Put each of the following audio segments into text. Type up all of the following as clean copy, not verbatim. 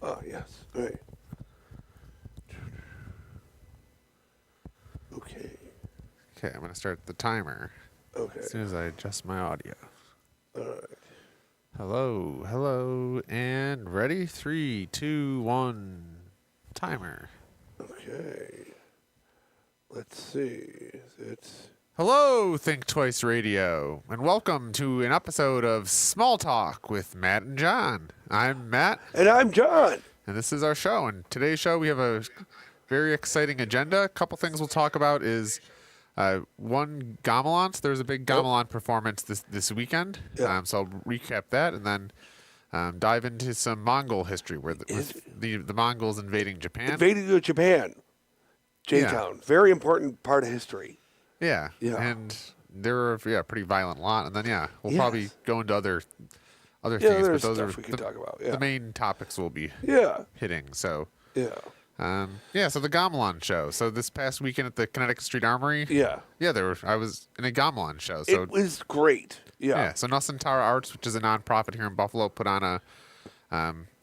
Ah, yes. All right. Okay. Okay, I'm going to start the timer Okay. as soon as I adjust my audio. All right. Hello, and ready? 3, 2, 1, timer. Okay. Let's see. It's Hello, Think Twice Radio, and welcome to an episode of Smalltalk with Matt and John. I'm Matt, and I'm John. and this is our show. And today's show, we have a very exciting agenda. A couple things we'll talk about is one, Gamelan. There was a big Gamelan performance this weekend. Yeah. So I'll recap that, and then dive into some Mongol history, where the Mongols invading Japan. Invading Japan. J-Town. Very important part of history. Yeah. Yeah. And there were a pretty violent lot. And then we'll Yes. probably go into other things, there's but those stuff are we can talk about. Yeah. the main topics we'll be Yeah. hitting. So Yeah. so the Gamelan show. So this past weekend at the Connecticut Street Armory. Yeah. Yeah, I was in a Gamelan show. So It was great. Yeah. so Nusantara Arts, which is a nonprofit here in Buffalo, put on a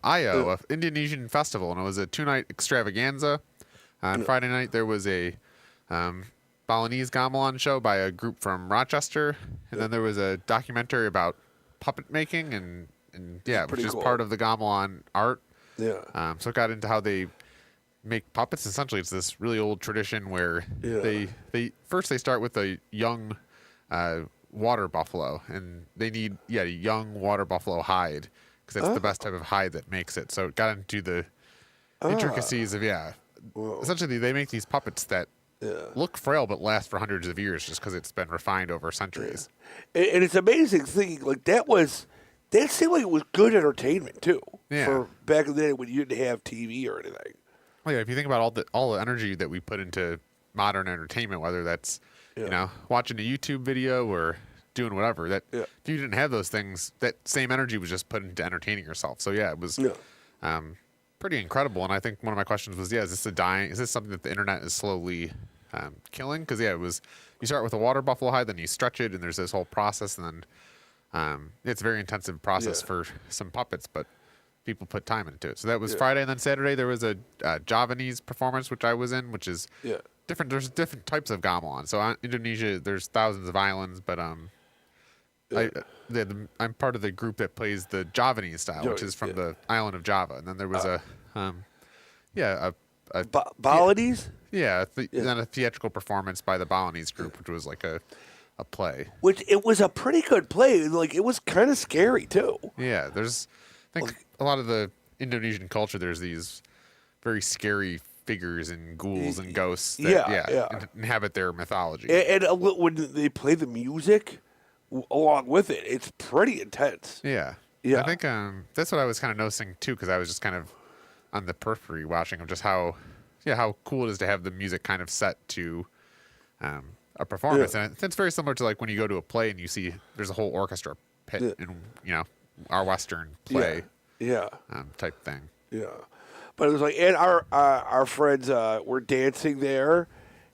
IO, a Indonesian festival, and it was a 2-night extravaganza. On Friday night, there was a Balinese gamelan show by a group from Rochester, and then there was a documentary about puppet making, and which is cool. part of the gamelan art. Yeah. So it got into how they make puppets. Essentially, it's this really old tradition where they first start with a young water buffalo, and they need a young water buffalo hide because that's the best type of hide that makes it. So it got into the intricacies of essentially they make these puppets that look frail but last for hundreds of years just because it's been refined over centuries. And it's amazing thinking like that seemed like it was good entertainment too. Yeah. For back in the day when you didn't have TV or anything. Well, if you think about all the energy that we put into modern entertainment, whether that's watching a YouTube video or doing whatever, that if you didn't have those things, that same energy was just put into entertaining yourself. So it was pretty incredible. And I think one of my questions was, is this something that the internet is slowly killing? Because it was, you start with a water buffalo hide, then you stretch it, and there's this whole process, and then it's a very intensive process for some puppets, but people put time into it. So that was Friday, and then Saturday there was a Javanese performance, which I was in, which is different. There's different types of gamelan. So in Indonesia, there's thousands of islands, but I'm part of the group that plays the Javanese style, which is from the island of Java. And then there was Balinese? Then a theatrical performance by the Balinese group, which was like a play. Which it was a pretty good play. Like it was kind of scary too. Yeah, I think a lot of the Indonesian culture, there's these very scary figures and ghouls and ghosts that inhabit their mythology. And when they play the music along with it, it's pretty intense. Yeah. I think that's what I was kind of noticing too, because I was just kind of on the periphery watching of just how cool it is to have the music kind of set to a performance. And it's very similar to like when you go to a play and you see there's a whole orchestra pit in our Western play type thing. Yeah. But it was like, and our friends were dancing there.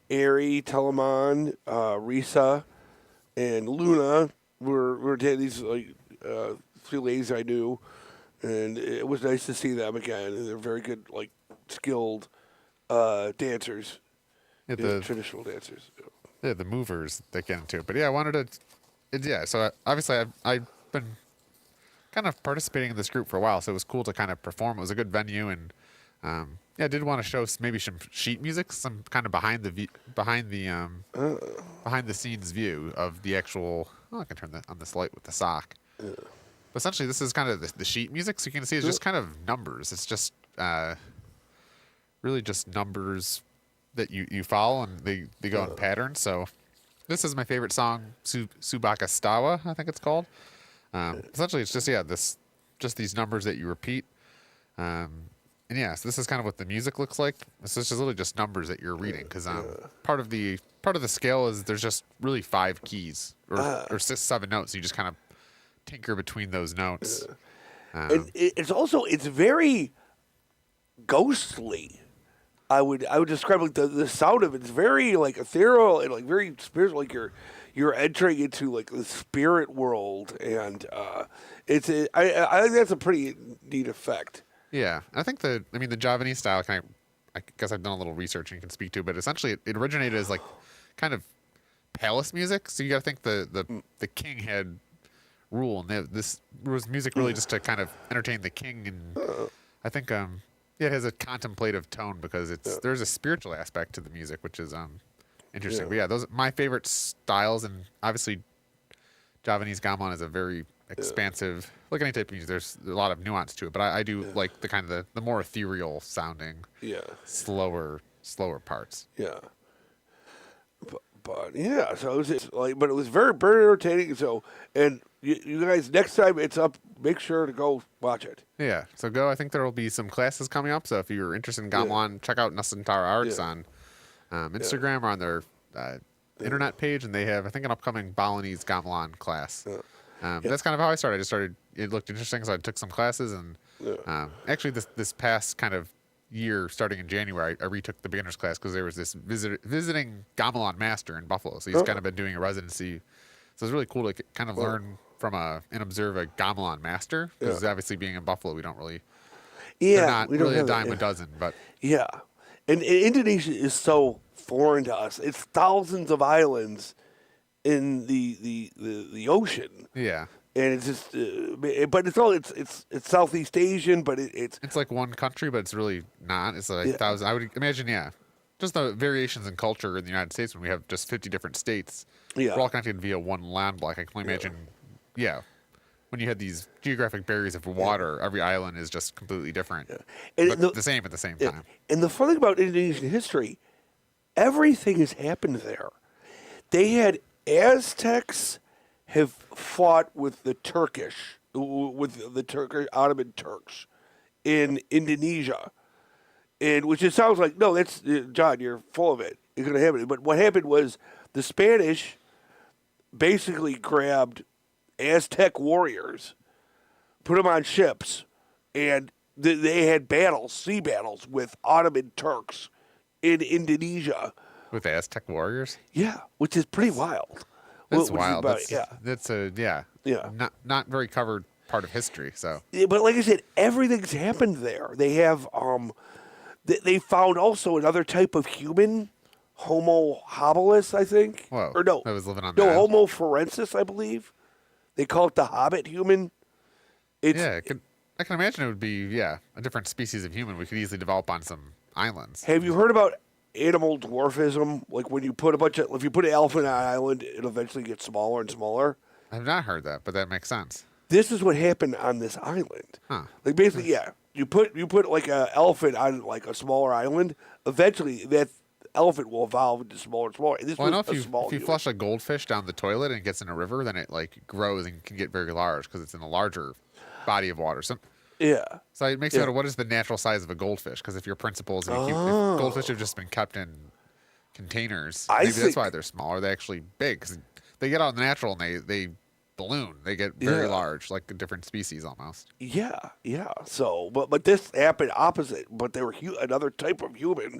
Ari, Telemann, Risa, and Luna were dancing. These like 3 ladies I knew, and it was nice to see them again. And they're very good, like skilled dancers, traditional dancers. Yeah, the movers that get into it. But I wanted to, so obviously I've been kind of participating in this group for a while, so it was cool to kind of perform. It was a good venue, and I did want to show maybe some sheet music, some kind of behind the scenes view of the actual. I can turn that on this light with the sock. But essentially, this is kind of the sheet music, so you can see it's just kind of numbers. It's just really just numbers that you follow, and they go in patterns. So this is my favorite song, Subaka Stawa, I think it's called. Essentially, it's just these numbers that you repeat. So this is kind of what the music looks like. This is just really just numbers that you're reading, because part of the scale is there's just really 5 keys or 7 notes. You just kind of tinker between those notes. It's very ghostly. I would describe like the sound of it's very like ethereal and like very spiritual. Like you're entering into like the spirit world, and I think that's a pretty neat effect. Yeah, I think the Javanese style I guess I've done a little research and can speak to, but essentially it originated as like kind of palace music. So you got to think the king had rule, and this was music really just to kind of entertain the king. And I think yeah, it has a contemplative tone because there's a spiritual aspect to the music, which is interesting. But yeah, those are my favorite styles, and obviously Javanese gamelan is a very expansive, like any type of music. There's a lot of nuance to it, but I do like the kind of the more ethereal sounding, slower parts. Yeah. But yeah, so it was just like, but it was very, very entertaining. So, and you guys, next time it's up, make sure to go watch it. Yeah, so go. I think there will be some classes coming up. So if you're interested in gamelan, check out Nusantara Arts on Instagram or on their internet page, and they have, I think, an upcoming Balinese gamelan class. That's kind of how I started. I just started. It looked interesting, so I took some classes, and actually, this past kind of year, starting in January, I retook the beginners class because there was this visiting gamelan master in Buffalo. So he's kind of been doing a residency. So it's really cool to kind of learn from and observe a gamelan master, because obviously being in Buffalo, we don't really. They're not really a dime a dozen, but and Indonesia is so foreign to us. It's thousands of islands in the ocean. Yeah. And it's just, but it's Southeast Asian, but it's like one country, but it's really not. It's like thousands. I would imagine, just the variations in culture in the United States when we have just 50 different states. We're all connected via one land block. I can only imagine, when you had these geographic barriers of water, every island is just completely different, and the same at the same time. And the fun thing about Indonesian history, everything has happened there. They had Aztecs have fought with the Ottoman Turks in Indonesia, and which it sounds like, no, that's John, you're full of it. It's going to happen. But what happened was the Spanish basically grabbed Aztec warriors, put them on ships, and they had sea battles with Ottoman Turks in Indonesia. With Aztec warriors? Yeah, which is pretty wild. That's wild. That's not very covered part of history. So, but like I said, everything's happened there. They have they found also another type of human, Homo habilis, I think. Whoa, or no, that was living on no that. Homo forensis, I believe. They call it the Hobbit human. I can imagine it would be a different species of human we could easily develop on some islands. Have you heard about animal dwarfism? Like when you put if you put an elephant on an island, it'll eventually get smaller and smaller. I've not heard that, but that makes sense. This is what happened on this island. Huh. Like basically, you put like an elephant on like a smaller island. Eventually, that elephant will evolve into smaller and smaller. And this I know if you human. flush a goldfish down the toilet and it gets in a river, then it like grows and can get very large because it's in a larger body of water. So it makes you wonder, what is the natural size of a goldfish? Because if your principle is if goldfish have just been kept in containers, maybe that's why they're smaller. They're actually big because they get out in the natural and they balloon. They get very large, like a different species almost. Yeah. So, but this happened opposite. But they were another type of human,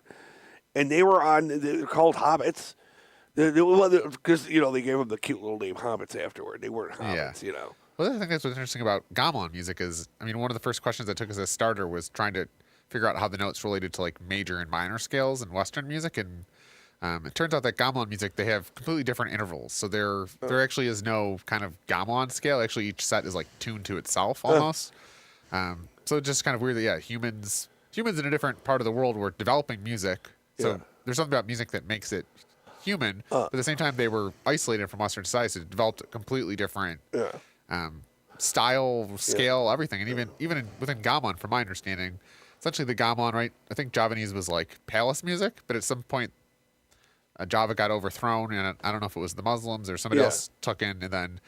and they're called hobbits. Because they gave them the cute little name hobbits afterward. They weren't hobbits, Well, I think that's what's interesting about gamelan music is, one of the first questions I took as a starter was trying to figure out how the notes related to like major and minor scales in Western music, and it turns out that gamelan music, they have completely different intervals. So there actually is no kind of gamelan scale. Actually, each set is like tuned to itself almost. So it's just kind of weird that humans in a different part of the world were developing music. So there's something about music that makes it human. But at the same time, they were isolated from Western society, so it developed a completely different. Style, scale, everything, and even within gamelan, from my understanding, essentially the gamelan, right? I think Javanese was like palace music, but at some point, Java got overthrown, and I don't know if it was the Muslims or somebody else took in, and then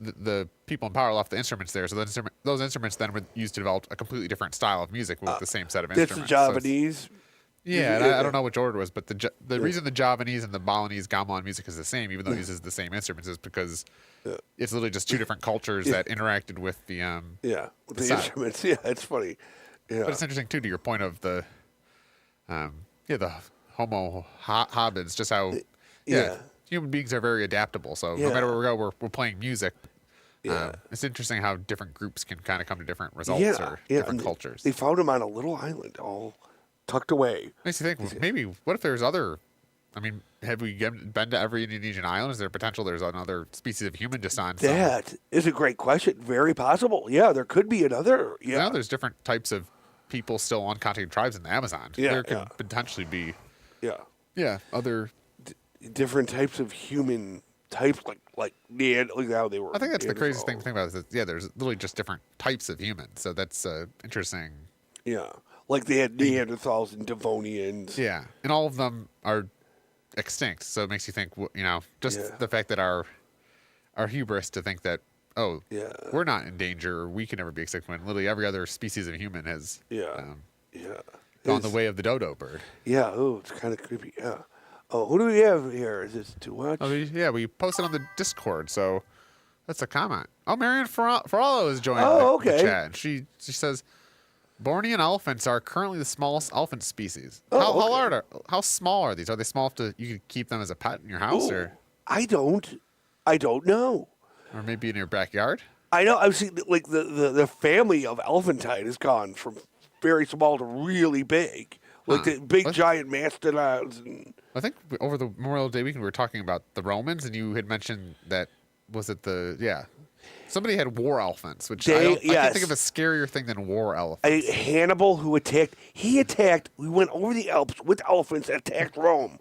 the people in power left the instruments there. So those instruments then were used to develop a completely different style of music with the same set of instruments. That's the Javanese. I don't know which order it was, but the reason the Javanese and the Balinese gamelan music is the same, even though it uses the same instruments, is because it's literally just two different cultures that interacted with the with the instruments. Yeah, it's funny. Yeah, but it's interesting too, to your point of the the Homo hobbits, just how human beings are very adaptable. So no matter where we go, we're playing music. Yeah. It's interesting how different groups can kind of come to different results Yeah, or yeah. different And cultures. they found him on a little island, all tucked away. Makes you think, well, maybe, what if there's other, I mean, have we been to every Indonesian island? Is there potential there's another species of human just on some? That is a great question. Very possible. Yeah, there could be another. I Yeah, know there's different types of people still uncontacted tribes in the Amazon. Yeah, There could yeah. potentially be, yeah. other. Different types of human types, like how they were. I think that's the craziest thing Neanderthals. to think about is that, yeah, there's literally just different types of humans. So that's interesting. Yeah, like they had Neanderthals and Devonians. Yeah. And all of them are extinct. So it makes you think, just Yeah. the fact that our hubris to think that, oh, Yeah. we're not in danger or we can never be extinct when literally every other species of human has Yeah. Yeah. gone It's- the way of the dodo bird. Yeah. Oh, it's kind of creepy. Yeah. Oh, who do we have here? Is this to watch? Oh, we posted on the Discord, so that's a comment. Oh, Marion Ferrallo is joining Oh, the okay. chat. And she says, Bornean elephants are currently the smallest elephant species. Oh, okay. How small are these? Are they small enough to you could keep them as a pet in your house, Ooh, I don't know. or maybe in your backyard? I know. I've seen like the family of elephantine has gone from very small to really big, like the big What? giant mastodons. And I think over the Memorial Day weekend we were talking about the Romans, and you had mentioned that somebody had war elephants, which I can yes. think of a scarier thing than war elephants. Hannibal, who attacked, we went over the Alps with elephants and attacked Rome.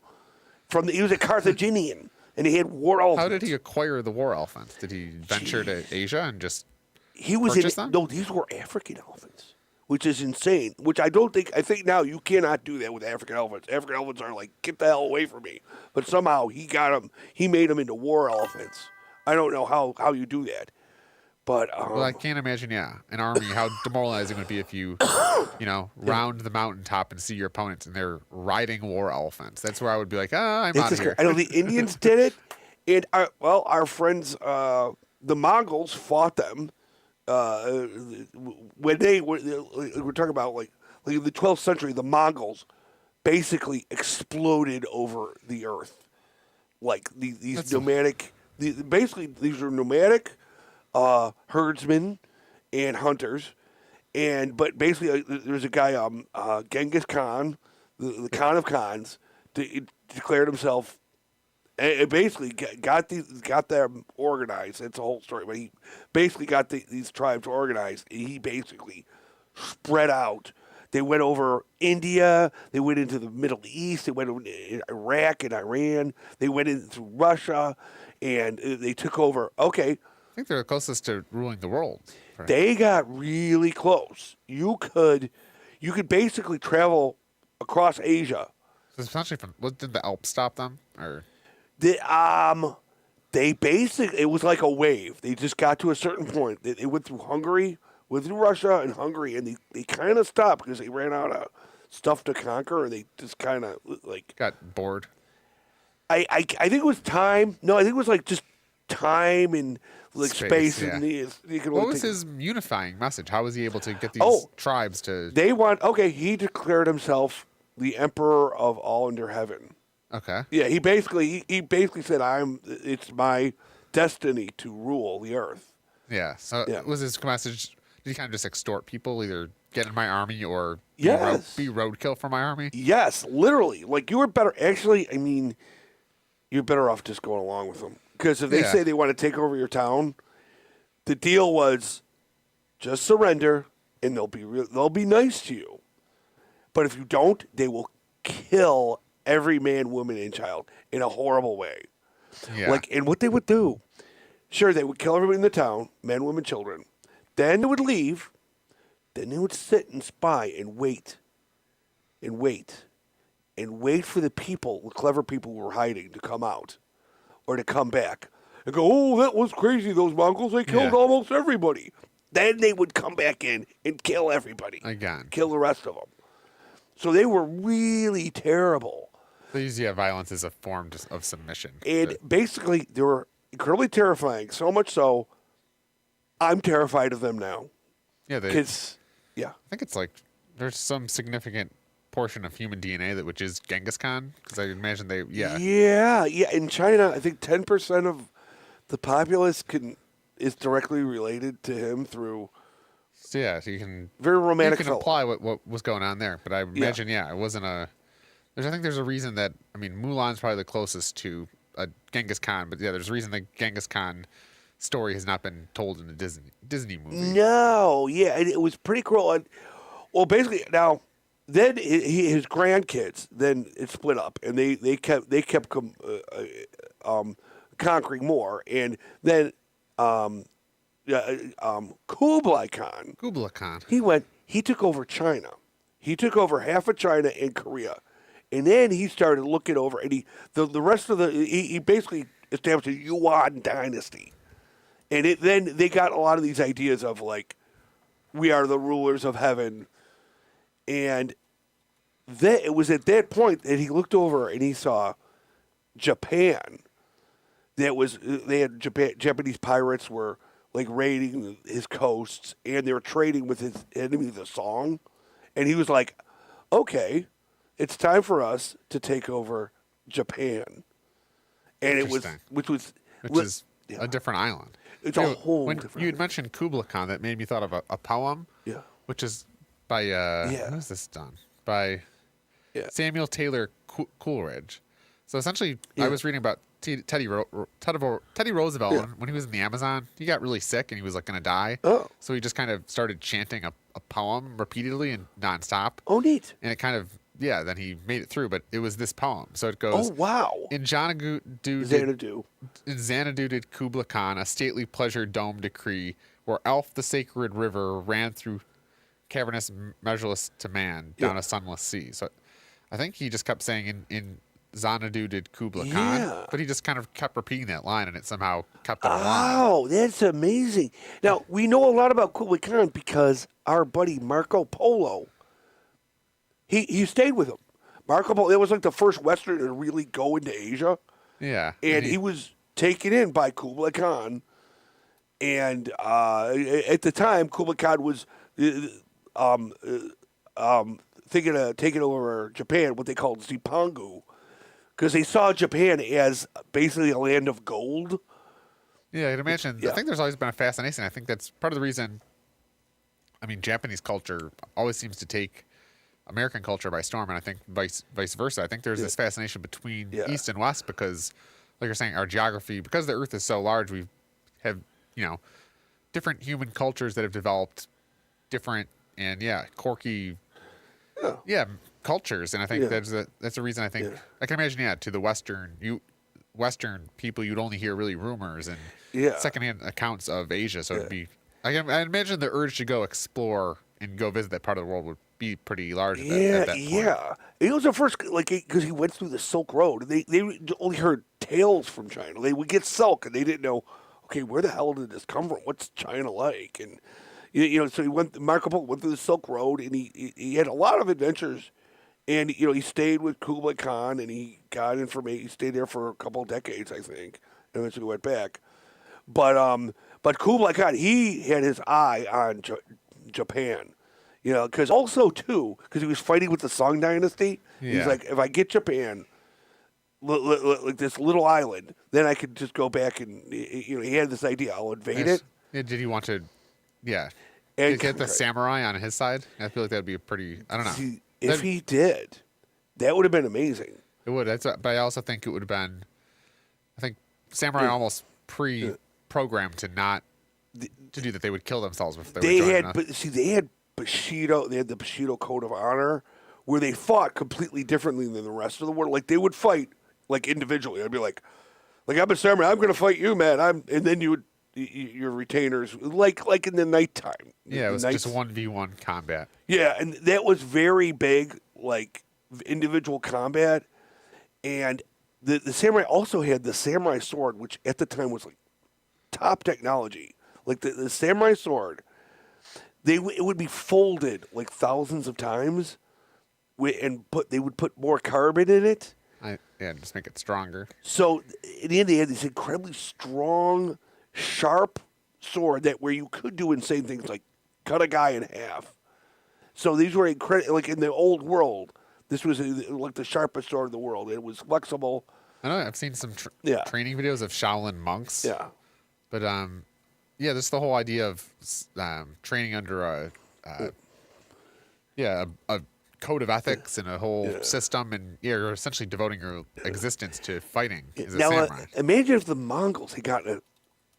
He was a Carthaginian, and he had war elephants. How did he acquire the war elephants? Did he venture to Asia and just He was purchase them? No, these were African elephants, which is insane. Which I think now you cannot do that with African elephants. African elephants are like, get the hell away from me. But somehow he got them. He made them into war elephants. I don't know how you do that. But Well, I can't imagine, an army, how demoralizing it would be if you, round the mountaintop and see your opponents and they're riding war elephants. That's where I would be like, I'm out of here. I know the Indians did it, and our friends, the Mongols, fought them when we're talking about like in the 12th century. The Mongols basically exploded over the earth, like these nomadic. Basically, these are nomadic herdsmen and hunters, but basically there's a guy, Genghis Khan, the Khan of Khans, declared himself. And basically got them organized. That's the whole story. But he basically got these tribes organized. And he basically spread out. They went over India. They went into the Middle East. They went over Iraq and Iran. They went into Russia, and they took over. Okay, I think they're the closest to ruling the world. Right? they got really close. You could basically travel across Asia. Especially did the Alps stop them? Or They basically, it was like a wave. They just got to a certain point. They went through Hungary, went through Russia and Hungary, and they kind of stopped because they ran out of stuff to conquer, and they just kind of like got bored? I think it was time. No, I think it was like just time and like space yeah. and you can What only was take- his unifying message? How was he able to get these tribes to... He declared himself the emperor of all under heaven. Okay. Yeah, he basically said, it's my destiny to rule the earth. Yeah. So Yeah. was his message, did he kind of just extort people, either get in my army or Yes. be roadkill for my army? Yes, literally. Like, you were better. Actually, I mean, you're better off just going along with them. Because if they say they want to take over your town, the deal was just surrender, and they'll be nice to you. But if you don't, they will kill every man, woman, and child in a horrible way. Yeah. And what they would do, sure, they would kill everybody in the town, men, women, children. Then they would leave. Then they would sit and spy and wait. And wait. And wait for the clever people who were hiding to come out. Or to come back. And go, oh, that was crazy, those Mongols. They killed almost everybody. Then they would come back in and kill everybody. Again. Kill the rest of them. So they were really terrible. They use violence as a form of submission. And basically, they were incredibly terrifying. So much so, I'm terrified of them now. Yeah. I think it's like there's some significant portion of human DNA which is Genghis Khan, because I imagine Yeah. In China, I think 10% of the populace is directly related to him through So yeah, so you can very romantic. you can apply what was going on there. But I imagine it wasn't a. I think there's a reason that Mulan's probably the closest to a Genghis Khan, but yeah, there's a reason that Genghis Khan story has not been told in a Disney movie. No, yeah, and it was pretty cool. And, well, basically now. Then his grandkids. Then it split up, and they kept conquering more, and then Kublai Khan. Kublai Khan. He took over China. He took over half of China and Korea, and then he started looking over, and the rest of he basically established a Yuan dynasty, and then they got a lot of these ideas of like, we are the rulers of heaven. And it was at that point that he looked over and he saw Japan. Japanese pirates were like raiding his coasts, and they were trading with his enemy, the Song. And he was like, "Okay, it's time for us to take over Japan." And it was, which is a different island. It's a whole different. You had mentioned Kublai Khan, that made me thought of a poem. Yeah. Which is by who is this done? By Samuel Taylor Coleridge. So essentially, I was reading about Teddy Roosevelt when he was in the Amazon. He got really sick and he was like going to die. Oh. So he just kind of started chanting a poem repeatedly and nonstop. Oh, neat. And it kind of then he made it through. But it was this poem. So it goes. Oh, wow. In Xanadu did Kublai Khan a stately pleasure dome decree, where Elf the sacred river ran through cavernous, measureless to man, down a sunless sea. So I think he just kept saying in Xanadu did Kublai Khan, but he just kind of kept repeating that line, and it somehow kept it alive. Oh, that's amazing. Now, we know a lot about Kublai Khan because our buddy Marco Polo, he stayed with him. Marco Polo, it was like the first Westerner to really go into Asia. Yeah. And he was taken in by Kublai Khan. And at the time, Kublai Khan was thinking of taking over Japan, what they called Zipangu, because they saw Japan as basically a land of gold. Yeah, I'd imagine. I think there's always been a fascination. I think that's part of the reason. Japanese culture always seems to take American culture by storm, and I think vice versa. I think there's this fascination between East and West because, like you're saying, our geography, because the Earth is so large, we have different human cultures that have developed different and quirky cultures, and I think that's a reason. I think I can imagine to the Western people, you'd only hear really rumors and secondhand accounts of Asia. So it'd be I imagine the urge to go explore and go visit that part of the world would be pretty large. At that point. Yeah. It was the first because he went through the Silk Road. They only heard tales from China. They would get silk, and they didn't know. Okay, where the hell did this come from? What's China like? And so Marco Polo went through the Silk Road, and he had a lot of adventures. And he stayed with Kublai Khan, and he got information. He stayed there for a couple of decades, I think, and eventually went back. But Kublai Khan, he had his eye on Japan, because he was fighting with the Song dynasty. Yeah. He's like, if I get Japan, like this little island, then I could just go back and he had this idea. I'll invade it. Yeah, did he want to? Yeah, and get the samurai on his side. I feel like that'd be a pretty. I don't know. See, if he did, that would have been amazing. It would. But I also think it would have been. I think samurai almost pre-programmed to not to do that. They would kill themselves if they were joining us. They had Bushido. They had the Bushido Code of Honor, where they fought completely differently than the rest of the world. Like they would fight like individually. I'd be like I'm a samurai. I'm going to fight you, man. And then you would. Your retainers, like in the nighttime. Yeah, it was just 1v1 combat. Yeah, and that was very big, like individual combat. And the samurai also had the samurai sword, which at the time was like top technology. Like the samurai sword, it would be folded like thousands of times, and they would put more carbon in it. Just make it stronger. So in the end, they had this incredibly strong, sharp sword where you could do insane things like cut a guy in half. So these were incredible. Like in the old world, this was like the sharpest sword in the world. It was flexible. I know. I've seen some training videos of Shaolin monks. Yeah. But Yeah, this is the whole idea of training under a code of ethics and a whole system, and you're essentially devoting your existence to fighting as a Now, samurai. imagine if the Mongols had gotten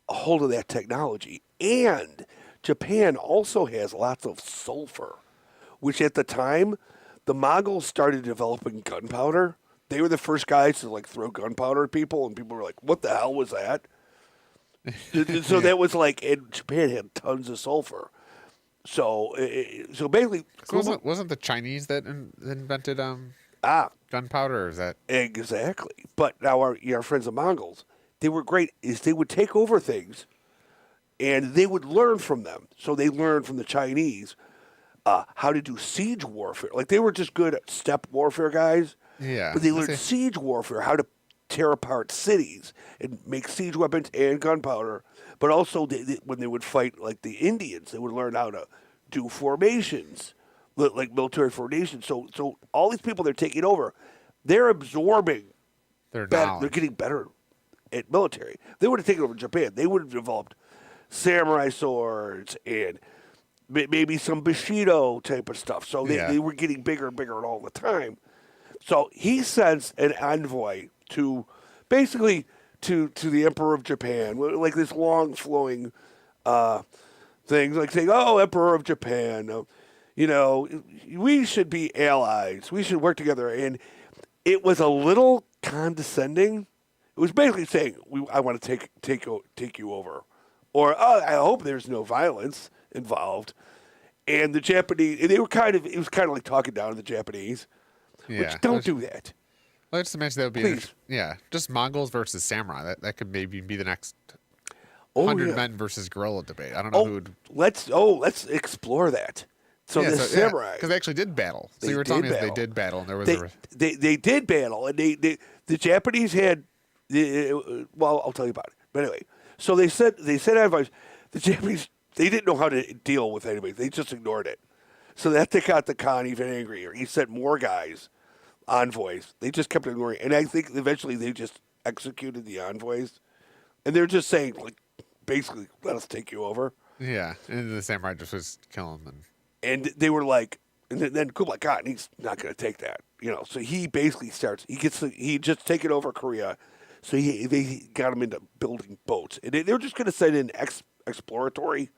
a hold of that technology, and Japan also has lots of sulfur, which at the time the Mongols started developing gunpowder. They were the first guys to like throw gunpowder at people, and people were like, "What the hell was that?" So that was like, and Japan had tons of sulfur. So basically, So wasn't the Chinese that invented gunpowder, or is that exactly. But now our friends the Mongols, they were great. Is they would take over things, and they would learn from them. So they learned from the Chinese how to do siege warfare. Like they were just good at steppe warfare guys. yeah? But they learned siege warfare, how to tear apart cities and make siege weapons and gunpowder. But also, when they would fight like the Indians, they would learn how to do formations, like military formations. So all these people they're taking over, they're absorbing Their better. knowledge. They're getting better at military. They would have taken over Japan. They would have developed samurai swords and maybe some Bushido type of stuff. So they were getting bigger and bigger all the time. So he sends an envoy to basically to the Emperor of Japan, like this long flowing thing, like saying, "Oh, Emperor of Japan, we should be allies. We should work together." And it was a little condescending. It was basically saying, "I want to take you over," or "I hope there's no violence involved." And the Japanese, it was kind of like talking down to the Japanese. Yeah, Which don't do that. Let's just imagine that would be Please. just Mongols versus samurai. That could maybe be the next Oh, 100 men versus gorilla debate. I don't know who would. Let's explore that. So the samurai, because they actually did battle. So you were telling me that they did battle, and there was they did battle, and the Japanese had. Well, I'll tell you about it. But anyway, so they said advice. The Japanese, they didn't know how to deal with anybody. They just ignored it. So that they got the Khan even angrier. He sent more guys, envoys. They just kept ignoring. And I think eventually they just executed the envoys. And they're just saying, like, basically, let us take you over. Yeah, and the samurai just was killing them. And they were like, and then Kublai Khan, he's not going to take that. So he basically he just taken over Korea. So they got him into building boats. And they were just going to send an exploratory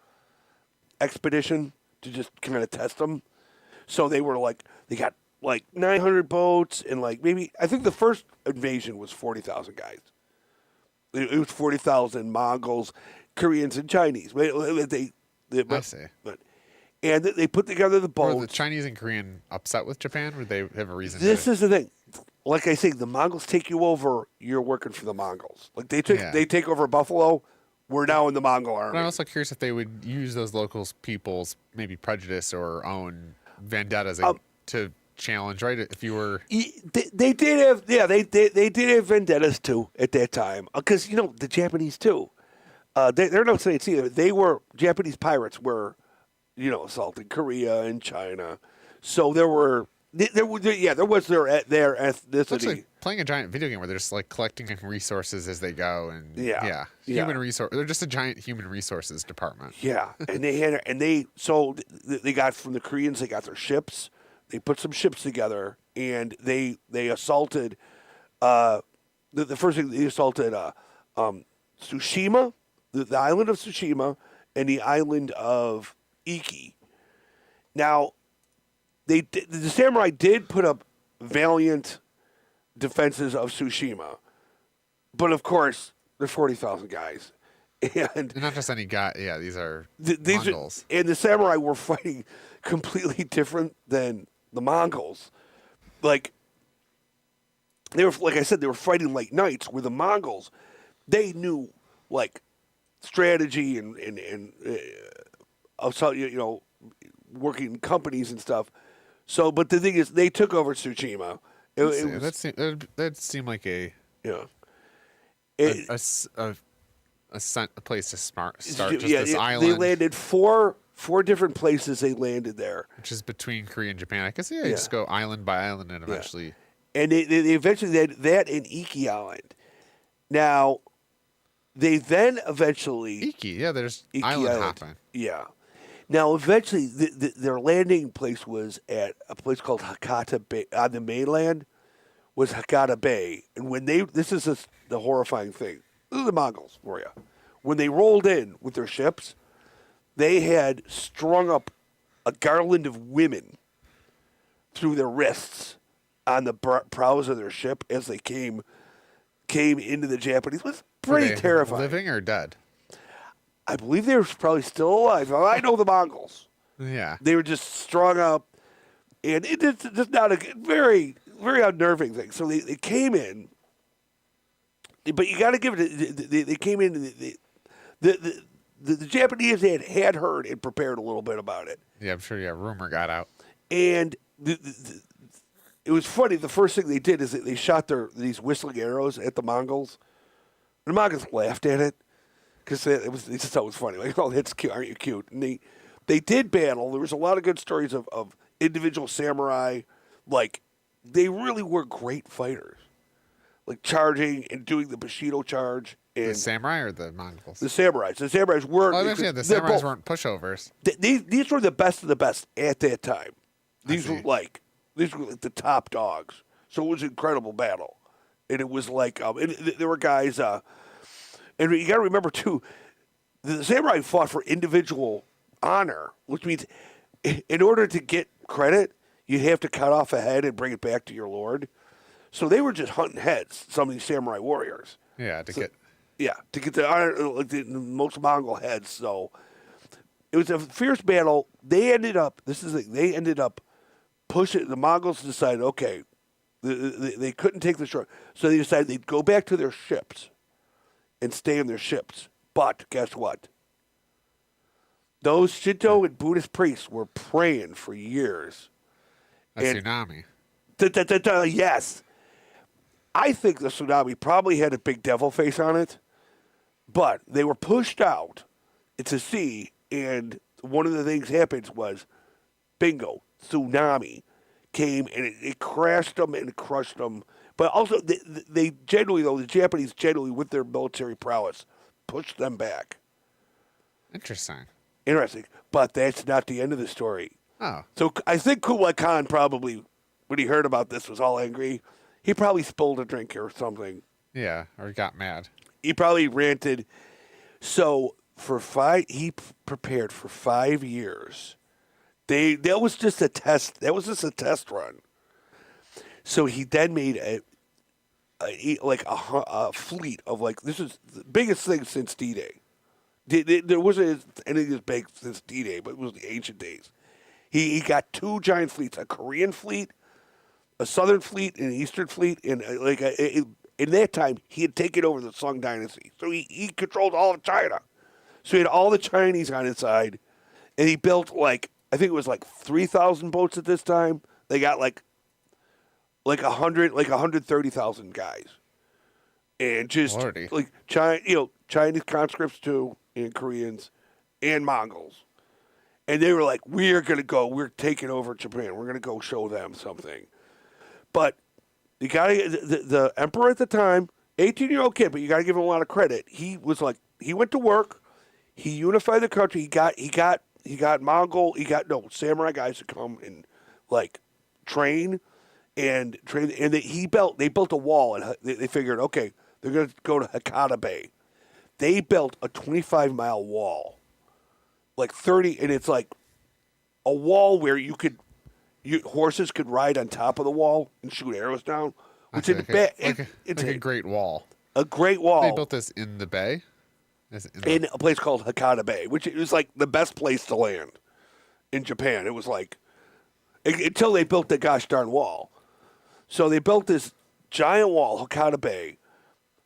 expedition to just kind of test them. So they were like, they got like 900 boats, and like maybe, I think the first invasion was 40,000 guys. It was 40,000 Mongols, Koreans, and Chinese. I see. And they put together the boats. Were the Chinese and Korean upset with Japan? Or they have a reason? This is the thing. Like I say, the Mongols take you over, you're working for the Mongols. Like they take over Buffalo, we're now in the Mongol army. But I'm also curious if they would use those local people's maybe prejudice or own vendettas to challenge, right? If you were, they did have, they did have vendettas too at that time, because the Japanese too. They're not saying it's either. They were Japanese pirates were, assaulting Korea and China, so there was their ethnicity. Actually, playing a giant video game where they're just like collecting resources as they go, and human resource. They're just a giant human resources department. Yeah, and they got from the Koreans. They got their ships. They put some ships together, and they assaulted. The first thing they assaulted Tsushima, the island of Tsushima, and the island of Iki. Now, the samurai did put up valiant defenses of Tsushima, but of course there's 40,000 guys, and not just any guy. Yeah, these are these Mongols. And the samurai were fighting completely different than the Mongols. Like they were, like I said, they were fighting like knights. Where the Mongols, they knew like strategy and working in companies and stuff. So, but the thing is, they took over Tsushima. That seemed like a place to start. Just this island. They landed four different places. They landed there, which is between Korea and Japan. I guess you just go island by island and eventually. And they eventually had that in Iki Island. Now, They then eventually Iki, yeah, there's Iki island Island. hopping. Yeah. Now, eventually, their landing place was at a place called Hakata Bay on the mainland. Was Hakata Bay, and when this is the horrifying thing. This is the Mongols for you. When they rolled in with their ships, they had strung up a garland of women through their wrists on the prows of their ship as they came into the Japanese. It was Were pretty they terrifying. living or dead? I believe they were probably still alive. I know the Mongols. Yeah. They were just strung up, and it's just not a very, very unnerving thing. So they came in, but you got to give it. They came in. The Japanese had heard and prepared a little bit about it. Yeah, I'm sure. Yeah, rumor got out. And it was funny. The first thing they did is they shot these whistling arrows at the Mongols. And the Mongols laughed at it because they just thought it was funny. Like, oh, that's cute. Aren't you cute? And they did battle. There was a lot of good stories of individual samurai. Like, they really were great fighters. Like, charging and doing the Bushido charge. And The samurai or the Mongols? the samurais. The samurais weren't. Oh, actually, the samurais weren't pushovers. These were the best of the best at that time. These were see. like the top dogs. So it was an incredible battle, and it was like there were guys. And you got to remember too, the samurai fought for individual honor, which means in order to get credit, you'd have to cut off a head and bring it back to your lord. So they were just hunting heads. Some of these samurai warriors. Yeah, To get the honor, like the most Mongol heads. So it was a fierce battle. They ended up. They ended up pushing. The Mongols decided, okay, they couldn't take the short, so they decided they'd go back to their ships and stay in their ships. But guess what? Those Shinto and Buddhist priests were praying for years. tsunami. Yes. I think the tsunami probably had a big devil face on it, but they were pushed out to sea, and one of the things happened was, bingo, tsunami came, and it crashed them and crushed them. But also, they generally, though, the Japanese generally, with their military prowess, pushed them back. Interesting. But that's not the end of the story. Oh. So I think Kublai Khan probably, when he heard about this, was all angry. He probably spilled a drink or something. Yeah, or got mad. He probably ranted. So he prepared for 5 years. That was just a test. That was just a test run. So he then made a fleet of this is the biggest thing since D-Day. There wasn't anything as big since D-Day, but it was the ancient days. He got 2 giant fleets: a Korean fleet, a Southern fleet, and an Eastern fleet. And in that time, he had taken over the Song Dynasty, so he controlled all of China. So he had all the Chinese on his side, and he built I think it was 3,000 boats at this time. They got like 130,000 guys, and just Lordy. Chinese conscripts too, and Koreans, and Mongols. And they were like, we're taking over Japan. We're going to go show them something. But you got to the emperor at the time, 18-year-old kid, but you got to give him a lot of credit. He was he went to work. He unified the country. He got samurai guys to come and train, and they built a wall, and they figured, okay, they're going to go to Hakata Bay. They built a 25-mile wall, 30, and it's a wall where horses could ride on top of the wall and shoot arrows down, which is a great wall. A great wall. They built this in the bay? In a place called Hakata Bay, which is the best place to land in Japan. It was until they built the gosh darn wall. So they built this giant wall, Hakata Bay,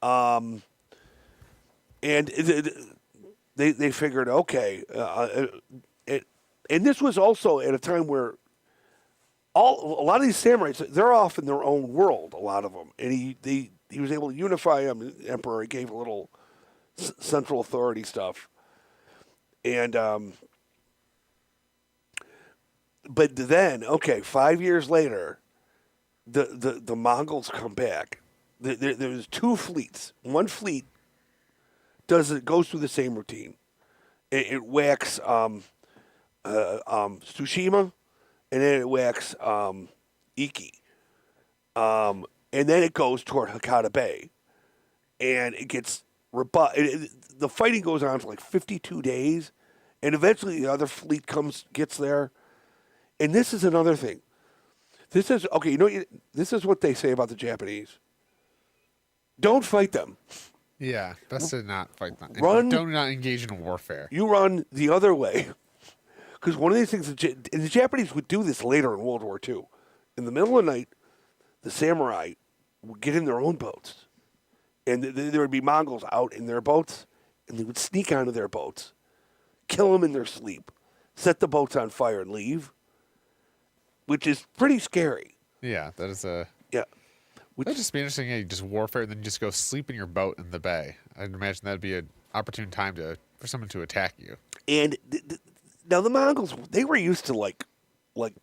and they figured, okay, and this was also at a time where a lot of these samurais, they're off in their own world, a lot of them, and he was able to unify them. The emperor, he gave a little central authority stuff, and but then 5 years later, the Mongols come back. There's 2 fleets. One fleet goes through the same routine. It whacks Tsushima, and then it whacks Iki, and then it goes toward Hakata Bay, and it gets the fighting goes on for like 52 days, and eventually the other fleet gets there, and this is another thing. This is okay. This is what they say about the Japanese. Don't fight them. Yeah, best to not fight them. Do not engage in warfare. You run the other way. Because one of these things, and the Japanese would do this later in World War II. In the middle of the night, the samurai would get in their own boats. And there would be Mongols out in their boats, and they would sneak onto their boats, kill them in their sleep, set the boats on fire, and leave, which is pretty scary. Yeah, that is a... Yeah. That'd just be interesting. Yeah, you just warfare, and then you just go sleep in your boat in the bay. I'd imagine that'd be an opportune time for someone to attack you. And now the Mongols, they were used to like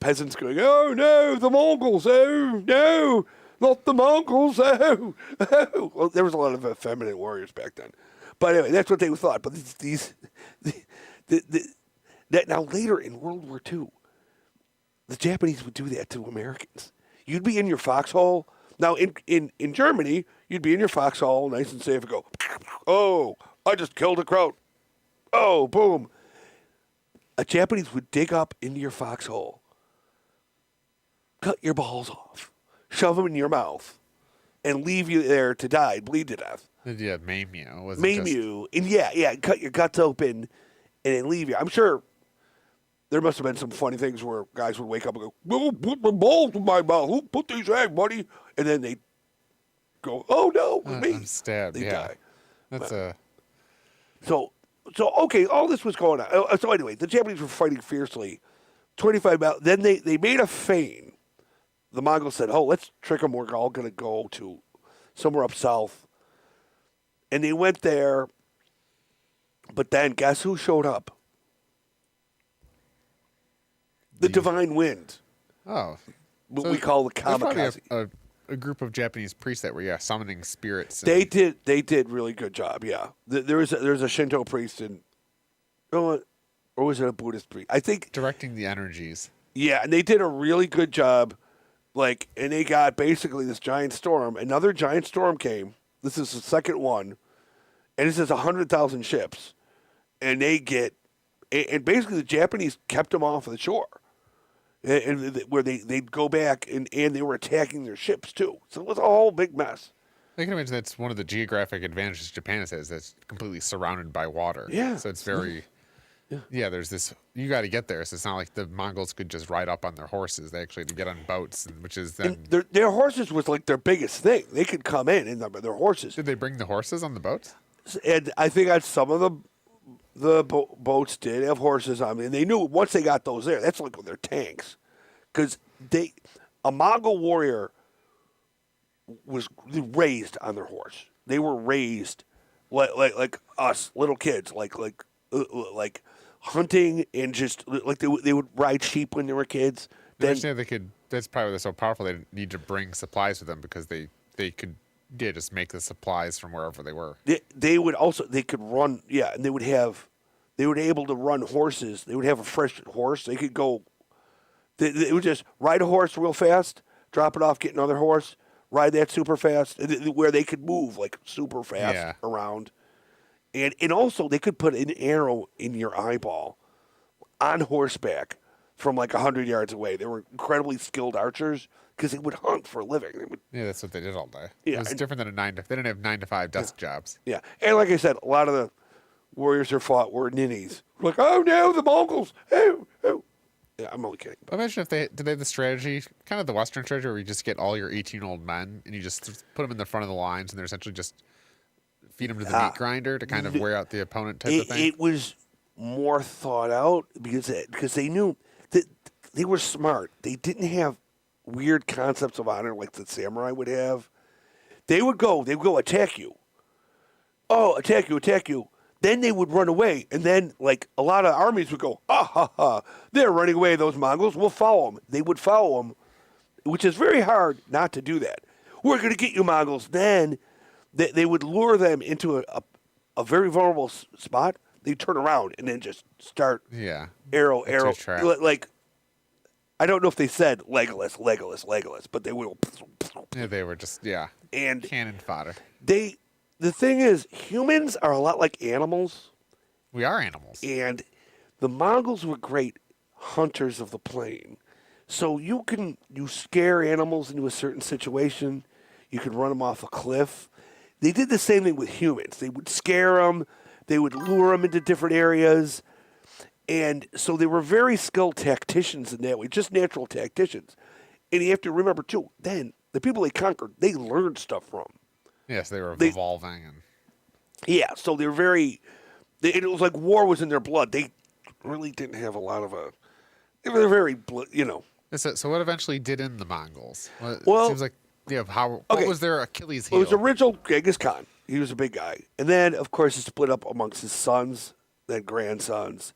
peasants going, "Oh no, the Mongols! Oh no, not the Mongols! Oh, oh!" Well, there was a lot of effeminate warriors back then, but anyway, that's what they thought. But now later in World War II, the Japanese would do that to Americans. You'd be in your foxhole. Now, in Germany, you'd be in your foxhole, nice and safe, and go, "Oh, I just killed a crow. Oh, boom." A Japanese would dig up into your foxhole, cut your balls off, shove them in your mouth, and leave you there to die, bleed to death. Yeah, maim you. You. And cut your guts open and then leave you. I'm sure there must have been some funny things where guys would wake up and go, "Well, put my balls in my mouth. Who put these egg, buddy?" And then they go, "Oh no, it was me." I'm stabbed. They die. That's So okay, all this was going on. So anyway, the Japanese were fighting fiercely. 25 miles. Then they made a feint. The Mongols said, "Oh, let's trick them. We're all going to go to somewhere up south." And they went there. But then guess who showed up? The divine wind. Oh. What we call the kamikaze. A group of Japanese priests that were summoning spirits. They did really good job. Yeah, there's a Shinto priest or was it a Buddhist priest? I think directing the energies. Yeah, and they did a really good job. And they got basically this giant storm. Another giant storm came. This is the second one, and this is 100,000 ships, and and basically the Japanese kept them off of the shore. And where they'd go back and they were attacking their ships too. So it was a whole big mess. I can imagine that's one of the geographic advantages Japan has. That's completely surrounded by water. Yeah. So it's very, there's this, you got to get there. So it's not like the Mongols could just ride up on their horses. They actually had to get on boats, which is then. And their horses was like their biggest thing. They could come in their horses. Did they bring the horses on the boats? And I think on some of them, the boats did have horses on them, and they knew once they got those there, that's like their tanks, because a Mongol warrior was raised on their horse. They were raised like us little kids, like hunting and just like they would ride sheep when they were kids. Then they could. That's probably why they're so powerful. They need to bring supplies with them because they could. Yeah, just make the supplies from wherever they were. They could run, and they were able to run horses. They would have a fresh horse. They could go, they would just ride a horse real fast, drop it off, get another horse, ride that super fast, where they could move like super fast around. And also they could put an arrow in your eyeball on horseback from like 100 yards away. They were incredibly skilled archers. Because they would hunt for a living. That's what they did all day. Yeah, it was different than they didn't have 9 to 5 desk jobs. Yeah, and like I said, a lot of the warriors who fought were ninnies. Like, "Oh no, the Mongols! Oh, oh." Yeah, I'm only kidding. Imagine if did they have the strategy, kind of the Western strategy, where you just get all your 18-year-old men and you just put them in the front of the lines and they're essentially just feed them to the meat grinder to kind of wear out the opponent type of thing. It was more thought out because they knew that they were smart. They didn't have weird concepts of honor like the samurai would have. They would go attack you. Oh, attack you. Then they would run away. And then, like, a lot of armies would go, "Ah, ha, ha. They're running away, those Mongols. We'll follow them." They would follow them, which is very hard not to do that. "We're going to get you, Mongols." Then they would lure them into a very vulnerable spot, they turn around and then just start arrow. Like, I don't know if they said Legolas, but they will. Yeah, they were just and cannon fodder. The thing is, humans are a lot like animals. We are animals. And the Mongols were great hunters of the plain. So you scare animals into a certain situation. You can run them off a cliff. They did the same thing with humans. They would scare them. They would lure them into different areas. And so they were very skilled tacticians in that way, just natural tacticians. And you have to remember, too, then the people they conquered, they learned stuff from. Yes, they were evolving. Yeah, so they're very... It was like war was in their blood. They really didn't have a lot of a... They were very, So what eventually did in the Mongols? Well, it seems like, what was their Achilles heel? It was original Genghis Khan. He was a big guy. And then, of course, he split up amongst his sons, then grandsons.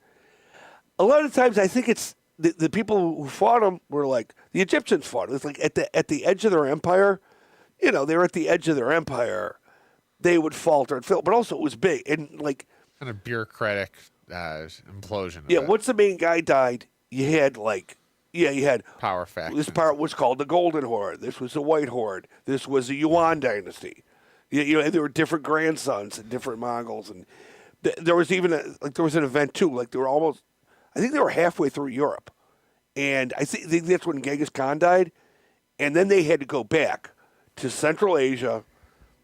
A lot of times, I think it's the people who fought him were like, the Egyptians fought him. It's like at the edge of their empire, they were at the edge of their empire, they would falter and fail. But also, it was big. And like... Kind of bureaucratic implosion. Yeah, once the main guy died, you had power factions. This part was called the Golden Horde. This was the White Horde. This was the Yuan dynasty. There were different grandsons and different Mongols, and there was even there was an event too. Like they were almost, I think they were halfway through Europe, and I think that's when Genghis Khan died, and then they had to go back to Central Asia,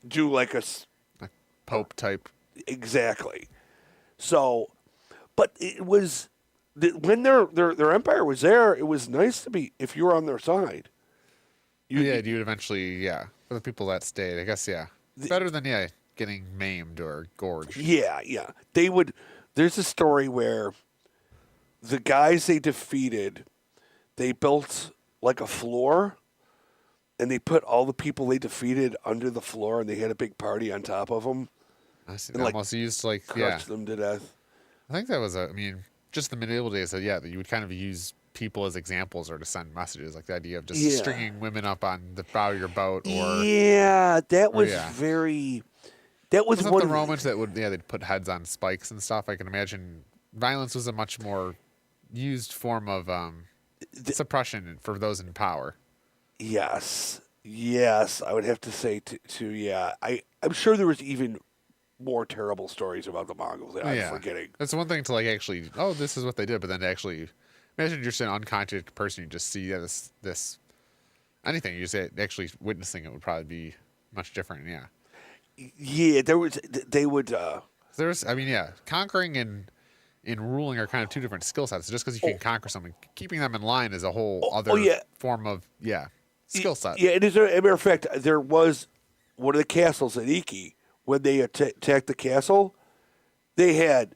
do like a Pope type. Exactly. So, but it was when their empire was there. It was nice to be if you were on their side. You would eventually, for the people that stayed, I guess, better than getting maimed or gorged. Yeah. They would. There's a story where the guys they defeated, they built like a floor, and they put all the people they defeated under the floor, and they had a big party on top of them. I see. And almost used crushed them to death. I think that was just the medieval days that that you would kind of use people as examples or to send messages, like the idea of just stringing women up on the bow of your boat. Or that was very. That was one of the Romans that would they'd put heads on spikes and stuff. I can imagine violence was a much more used form of suppression for those in power. Yes, I would have to say too. I'm sure there was even more terrible stories about the Mongols that I'm forgetting. That's one thing to actually, this is what they did, but then to actually imagine you're just an unconscious person, you just see this anything, you just actually witnessing it would probably be much different. They would conquering and ruling are kind of two different skill sets. Just because you can conquer something, keeping them in line is a whole other form of skill set. It is. As a matter of fact, there was one of the castles at Iki. When they attacked the castle, they had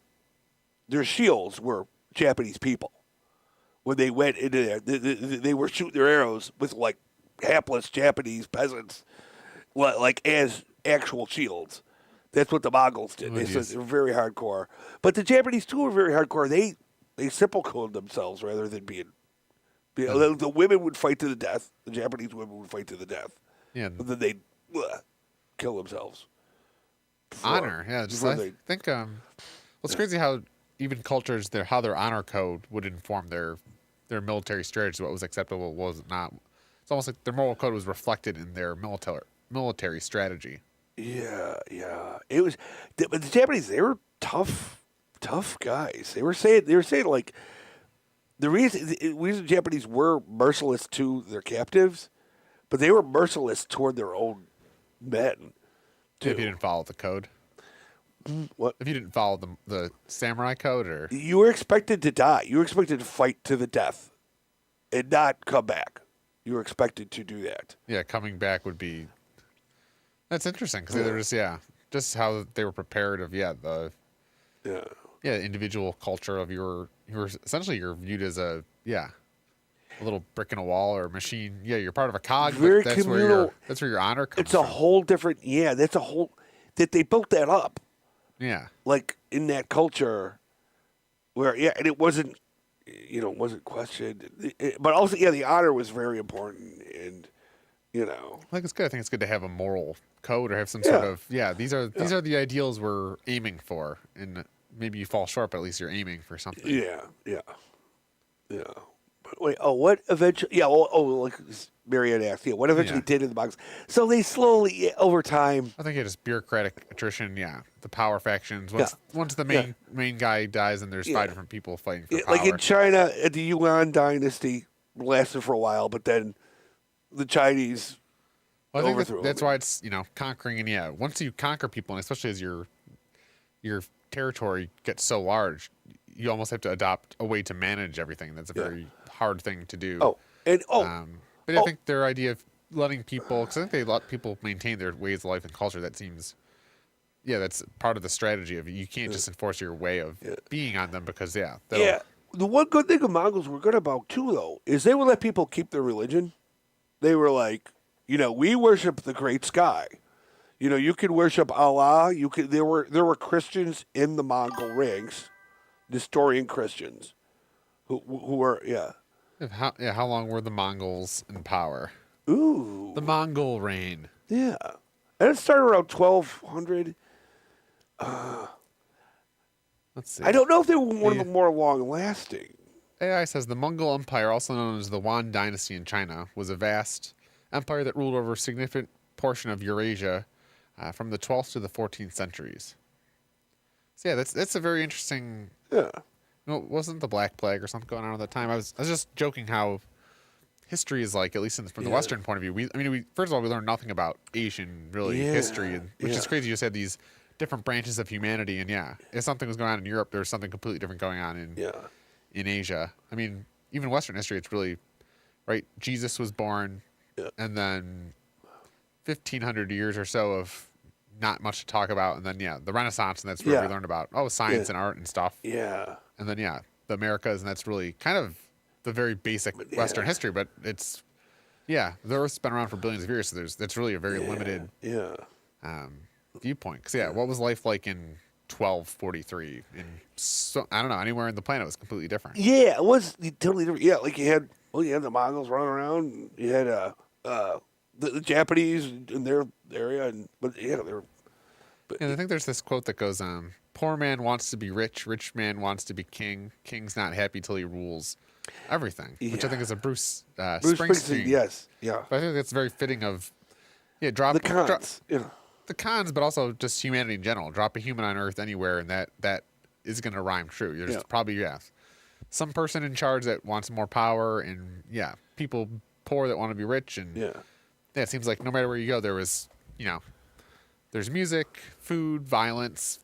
their shields were Japanese people. When they went into there, they were shooting their arrows with like hapless Japanese peasants, like as actual shields. That's what the Mongols did. They were very hardcore. But the Japanese too were very hardcore. They sepulchred themselves rather than being. The women would fight to the death. The Japanese women would fight to the death. Yeah. But then they'd kill themselves. Honor, I think it's crazy how even cultures how their honor code would inform their military strategy, what was acceptable, what was not. It's almost like their moral code was reflected in their military strategy. Yeah. It was, but the Japanese, they were tough guys. They were saying like the reason the Japanese were merciless to their captives, but they were merciless toward their own men. Too. If you didn't follow the code. What? If you didn't follow the samurai code, or you were expected to die. You were expected to fight to the death, and not come back. You were expected to do that. Yeah, coming back would be. That's interesting because they're just how they were prepared of the individual culture of you're essentially you're viewed as a little brick in a wall or a machine. Yeah, you're part of a cog. Very but communal. That's where your honor comes from. It's a whole different. Yeah, that's a whole. That they built that up. Yeah. Like in that culture, where and it wasn't, wasn't questioned. But also, the honor was very important, and You know. I think it's good. I think it's good to have a moral code or have some sort of these are the ideals we're aiming for, and maybe you fall short, but at least you're aiming for something. Yeah, yeah, yeah. But wait, what eventually? Yeah, like Marianne asked, yeah, what eventually Yeah. did in the Mongols? So they slowly, over time. I think it is bureaucratic attrition. Yeah, the power factions. Yeah. Once the main guy dies, and there's Yeah. 5 different people fighting for Like in power. China, the Yuan dynasty lasted for a while, but then the Chinese Well, I think overthrew that's them. why it's conquering, and once you conquer people, and especially as your territory gets so large, you almost have to adopt a way to manage everything. That's a very hard thing to do. But I think their idea of letting people, because I think they let people maintain their ways of life and culture. That seems, that's part of the strategy of you can't just enforce your way of being on them because The one good thing the Mongols were good about too, though, is they would let people keep their religion. They were like, we worship the great sky. You could worship Allah. There were Christians in the Mongol ranks, Nestorian Christians, who were How long were the Mongols in power? Ooh, The Mongol reign. yeah, and it started around 1200. Let's see. I don't know if they were one of the more long-lasting. AI says the Mongol Empire, also known as the Yuan Dynasty in China, was a vast empire that ruled over a significant portion of Eurasia from the 12th to the 14th centuries. So that's a very interesting. Yeah. Wasn't the Black Plague or something going on at that time? I was just joking how history is like, at least from the Western point of view. We first of all we learned nothing about Asian history, which is crazy. You just had these different branches of humanity, and if something was going on in Europe, there was something completely different going on in Asia. I mean, even Western history, it's really right. Jesus was born, and then 1,500 years or so of not much to talk about, and then the Renaissance, and that's where we learned about science and art and stuff. Yeah. And then the Americas, and that's really kind of the very basic Western history. But it's the Earth's been around for billions of years, so that's really a very limited viewpoint. Because what was life like in 1243? I don't know, anywhere in the planet was completely different. Yeah, it was totally different. Yeah, like you had the Mongols running around. You had the Japanese in their area, And I think there's this quote that goes, "Poor man wants to be rich, rich man wants to be king. King's not happy till he rules everything," which I think is a Bruce Springsteen. Yes, yeah. But I think that's very fitting of The cons. the cons, but also just humanity in general. Drop a human on Earth anywhere, and that is going to rhyme true. There's probably some person in charge that wants more power, and people poor that want to be rich, and it seems like no matter where you go, there was there's music, food, violence,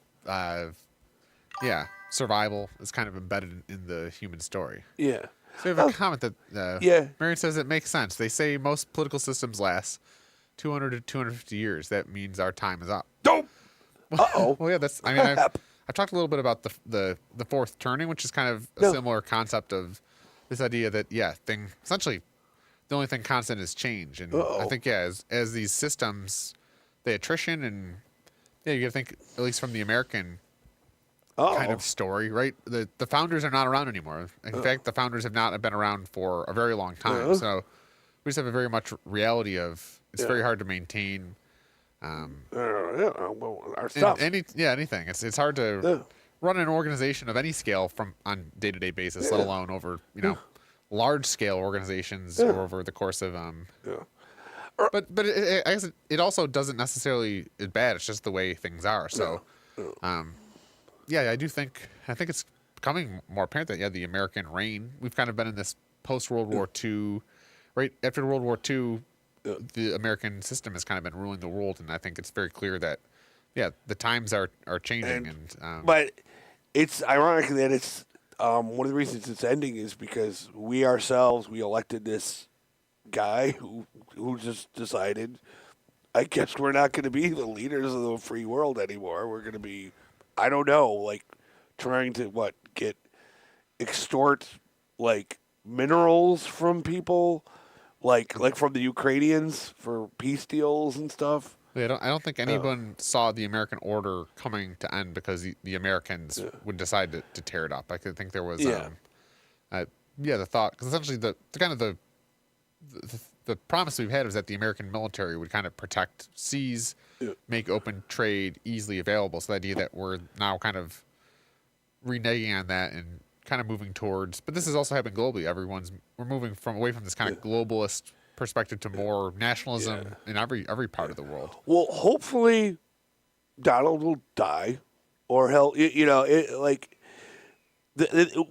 survival is kind of embedded in the human story. Yeah. So we have a comment that Marion says it makes sense. They say most political systems last 200 to 250 years. That means our time is up. Nope. Uh-oh. Well, I've talked a little bit about the fourth turning, which is kind of a similar concept of this idea that essentially the only thing constant is change, and I think as these systems, the attrition, and you got to think, at least from the American kind of story, right? The founders are not around anymore. In fact, the founders have not been around for a very long time. So we just have a very much reality of it's very hard to maintain. Our stuff. Anything. It's hard to run an organization of any scale on day-to-day basis, let alone over large scale organizations or over the course of But I guess it also doesn't necessarily is bad. It's just the way things are. So, I do think it's becoming more apparent that the American reign. We've kind of been in this post World War II, right after World War II. The American system has kind of been ruling the world, and I think it's very clear that the times are changing. But it's ironic that it's one of the reasons it's ending is because we elected this guy who just decided, I guess we're not going to be the leaders of the free world anymore. We're going to be, I don't know, like trying to extort minerals from people, like from the Ukrainians for peace deals and stuff. I don't think anyone saw the American order coming to end because the Americans would decide to tear it up. I think there was the thought, because essentially the the promise we've had is that the American military would kind of protect seas, make open trade easily available. So the idea that we're now kind of reneging on that and kind of moving towards, but this is also happening globally. We're moving away from this kind of globalist perspective to more nationalism in every part of the world. Well, hopefully Donald will die, or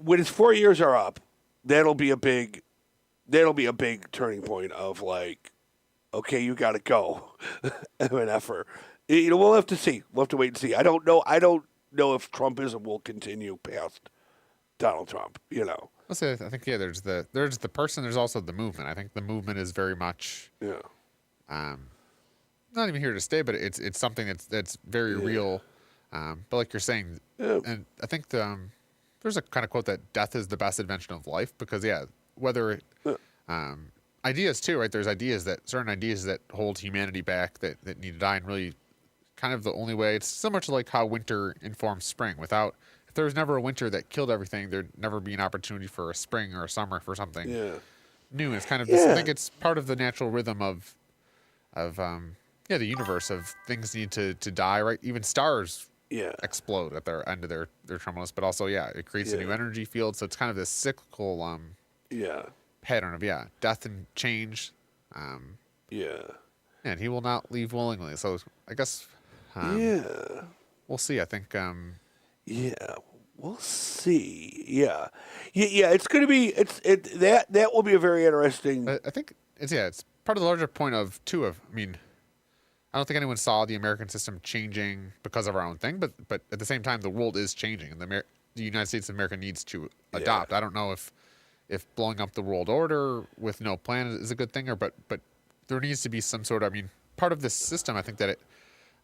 when his 4 years are up, that'll be a big turning point of like, okay, you got to go, MNFer. We'll have to see. We'll have to wait and see. I don't know if Trumpism will continue past Donald Trump. I'll say, I think there's the person. There's also the movement. I think the movement is very much not even here to stay, but it's something that's very real. But like you're saying, and I think there's a kind of quote that death is the best invention of life, because whether ideas too, right? There's certain ideas that hold humanity back that need to die, and really kind of the only way. It's similar to like how winter informs spring. If there was never a winter that killed everything, there'd never be an opportunity for a spring or a summer for something new. And it's kind of this, I think it's part of the natural rhythm of the universe, of things need to die, right? Even stars explode at their end of their terminus, but also it creates a new energy field. So it's kind of this cyclical pattern of death and change. And he will not leave willingly. So I guess we'll see. I think we'll see. It's going to be that will be a very interesting. I think it's part of the larger point of I mean, I don't think anyone saw the American system changing because of our own thing, but at the same time, the world is changing, and the United States of America needs to adopt. I don't know if blowing up the world order with no plan is a good thing, but there needs to be some sort of. I mean, part of this system, I think that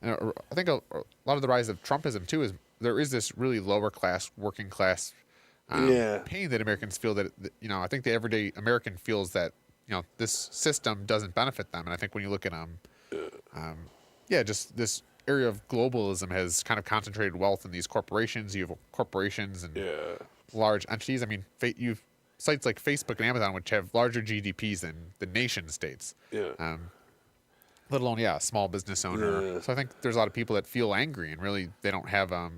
I think a lot of the rise of Trumpism too is there is this really lower class, working class pain that Americans feel that I think the everyday American feels that this system doesn't benefit them, and I think when you look at just this area of globalism has kind of concentrated wealth in these corporations. You have corporations and large entities. I mean, you've sites like Facebook and Amazon, which have larger GDPs than the nation states. Let alone, a small business owner. So I think there's a lot of people that feel angry and really they don't have a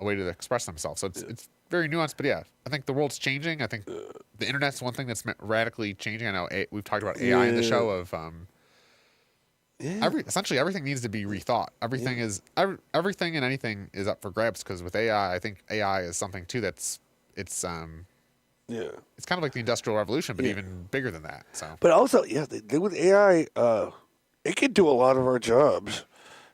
way to express themselves. So it's very nuanced, but I think the world's changing. I think the internet's one thing that's radically changing. I know we've talked about AI in the show of essentially everything needs to be rethought. Everything and anything is up for grabs, because with AI, I think AI is something too it's kind of like the Industrial Revolution, but even bigger than that. So, but also with AI, it could do a lot of our jobs.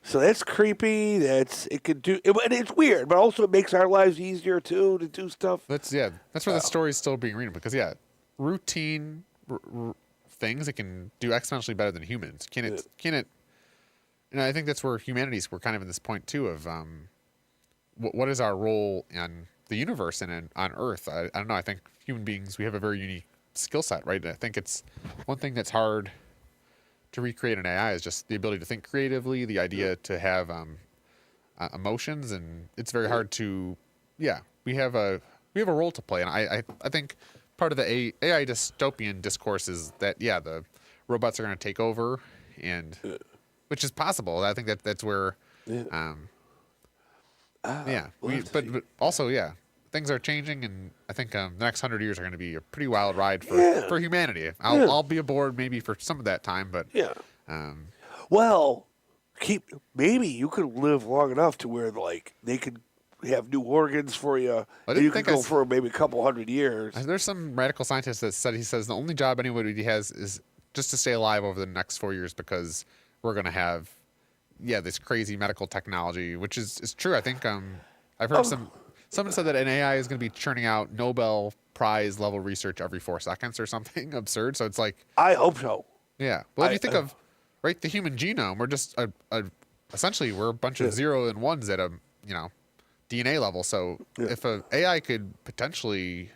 So that's creepy. It could do, and it's weird, but also it makes our lives easier too to do stuff. That's where the story is still being written, because routine things it can do exponentially better than humans. Can it? I think that's where we're kind of in this point too of what is our role in the universe and on Earth. I don't know. I think human beings, we have a very unique skill set, right? I think it's one thing that's hard to recreate in AI is just the ability to think creatively, the idea to have emotions, and it's very hard to. We have a role to play, and I think part of the AI dystopian discourse is that the robots are going to take over, and which is possible. I think that's where but also things are changing, and I think the next 100 years are going to be a pretty wild ride for humanity. I'll be aboard maybe for some of that time, but well, maybe you could live long enough to where like they could have new organs for you. And you could go for maybe a couple 100 years. There's some radical scientist that says the only job anybody has is just to stay alive over the next 4 years, because we're going to have this crazy medical technology, which is true. I think I've heard someone said that an AI is going to be churning out Nobel Prize level research every 4 seconds or something absurd. So it's like, I hope so. Yeah. Well, if you think of the human genome, we're just essentially we're a bunch of 0 and 1s at a DNA level. So if a AI could potentially,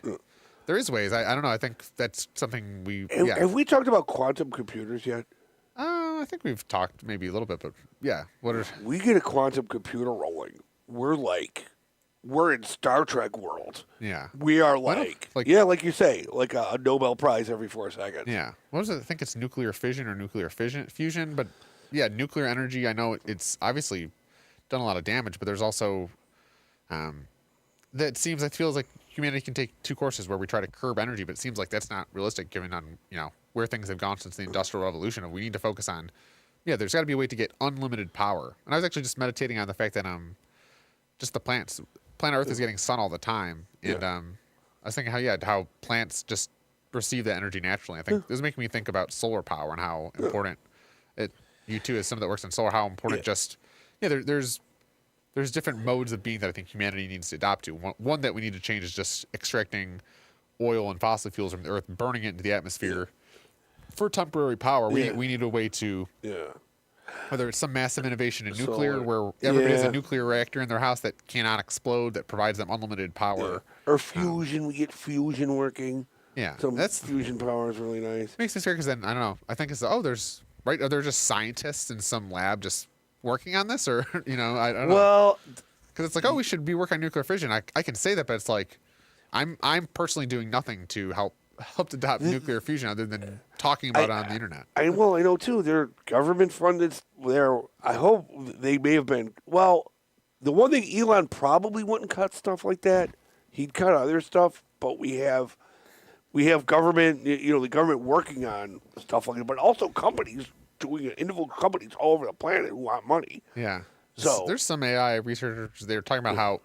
there is ways. I don't know. I think that's something we. Have we talked about quantum computers yet? I think we've talked maybe a little bit, but what are we get a quantum computer rolling? We're like we're in Star Trek world. Yeah. We are Well, like, like- like you say, like a Nobel Prize every 4 seconds. Yeah. What was it? I think it's nuclear fission or nuclear fusion. But yeah, nuclear energy. I know it's obviously done a lot of damage, but there's also that seems it feels like humanity can take 2 courses where we try to curb energy, but it seems like that's not realistic given on where things have gone since the Industrial Revolution. We need to focus on there's got to be a way to get unlimited power. And I was actually just meditating on the fact that just the planet Earth is getting sun all the time, and I was thinking how plants just receive that energy naturally. I think this is making me think about solar power and how important it. You too, as someone that works in solar, how important there's different modes of being that I think humanity needs to adopt to. One that we need to change is just extracting oil and fossil fuels from the earth, burning it into the atmosphere for temporary power. We need a way to whether it's some massive innovation in nuclear where everybody has a nuclear reactor in their house that cannot explode, that provides them unlimited power. Or fusion, we get fusion working. Yeah, that's fusion power is really nice. Makes me scared because then I don't know. I think it's are there just scientists in some lab just working on this, or I don't know. Well, because it's like we should be working on nuclear fission. I can say that, but it's like I'm personally doing nothing to help adopt nuclear fusion other than talking about it on the internet. I know too. They're government funded. I hope they may have been. Well, the one thing Elon probably wouldn't cut stuff like that. He'd cut other stuff, but we have government. The government working on stuff like that, but also companies doing it. Individual companies all over the planet who want money. Yeah. So there's some AI researchers. They're talking about how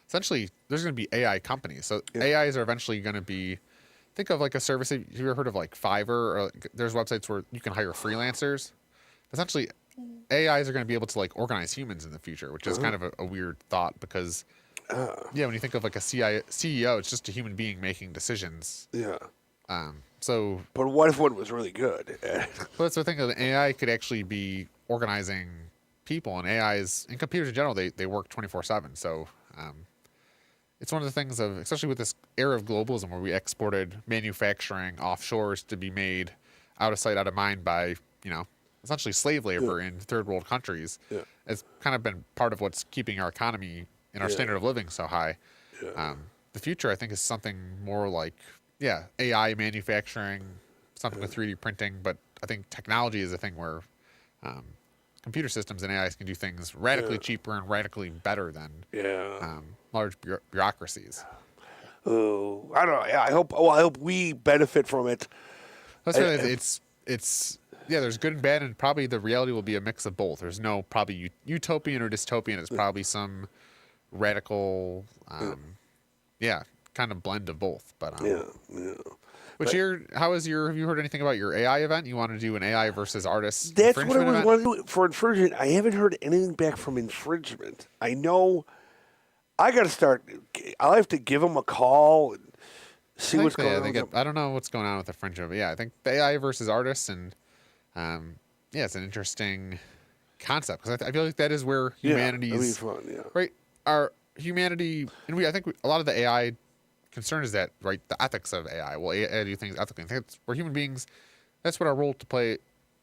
essentially there's going to be AI companies. So AIs are eventually going to be. Think of like a service. Have you ever heard of like Fiverr? Or there's websites where you can hire freelancers. Essentially, AIs are going to be able to like organize humans in the future, which is kind of a weird thought because, when you think of like a CEO, it's just a human being making decisions. Yeah. But what if one was really good? Well, that's the thing. An AI could actually be organizing people, and AIs and computers in general, they work 24/7. So. It's one of the things of, especially with this era of globalism where we exported manufacturing offshores to be made out of sight, out of mind by, essentially slave labor in third world countries. Yeah. It's kind of been part of what's keeping our economy and our standard of living so high. Yeah. The future, I think, is something more like, AI manufacturing, something with 3D printing. But I think technology is a thing where computer systems and AIs can do things radically cheaper and radically better than large bureaucracies. Oh, I don't know. Yeah, I hope we benefit from it. That's really, it's there's good and bad, and probably the reality will be a mix of both. There's no probably utopian or dystopian. It's probably some radical, kind of blend of both. But have you heard anything about your AI event? You want to do an AI versus artist? That's what I was wanting to do for infringement. I haven't heard anything back from infringement. I know I got to start. I'll have to give them a call and see what's going on. I don't know what's going on with infringement, but I think the AI versus artists, and it's an interesting concept because I feel like that is where humanity's right. Our humanity, and I think a lot of the AI concern is that the ethics of AI. Well, AI do things ethically. I think we're human beings. That's what our role to play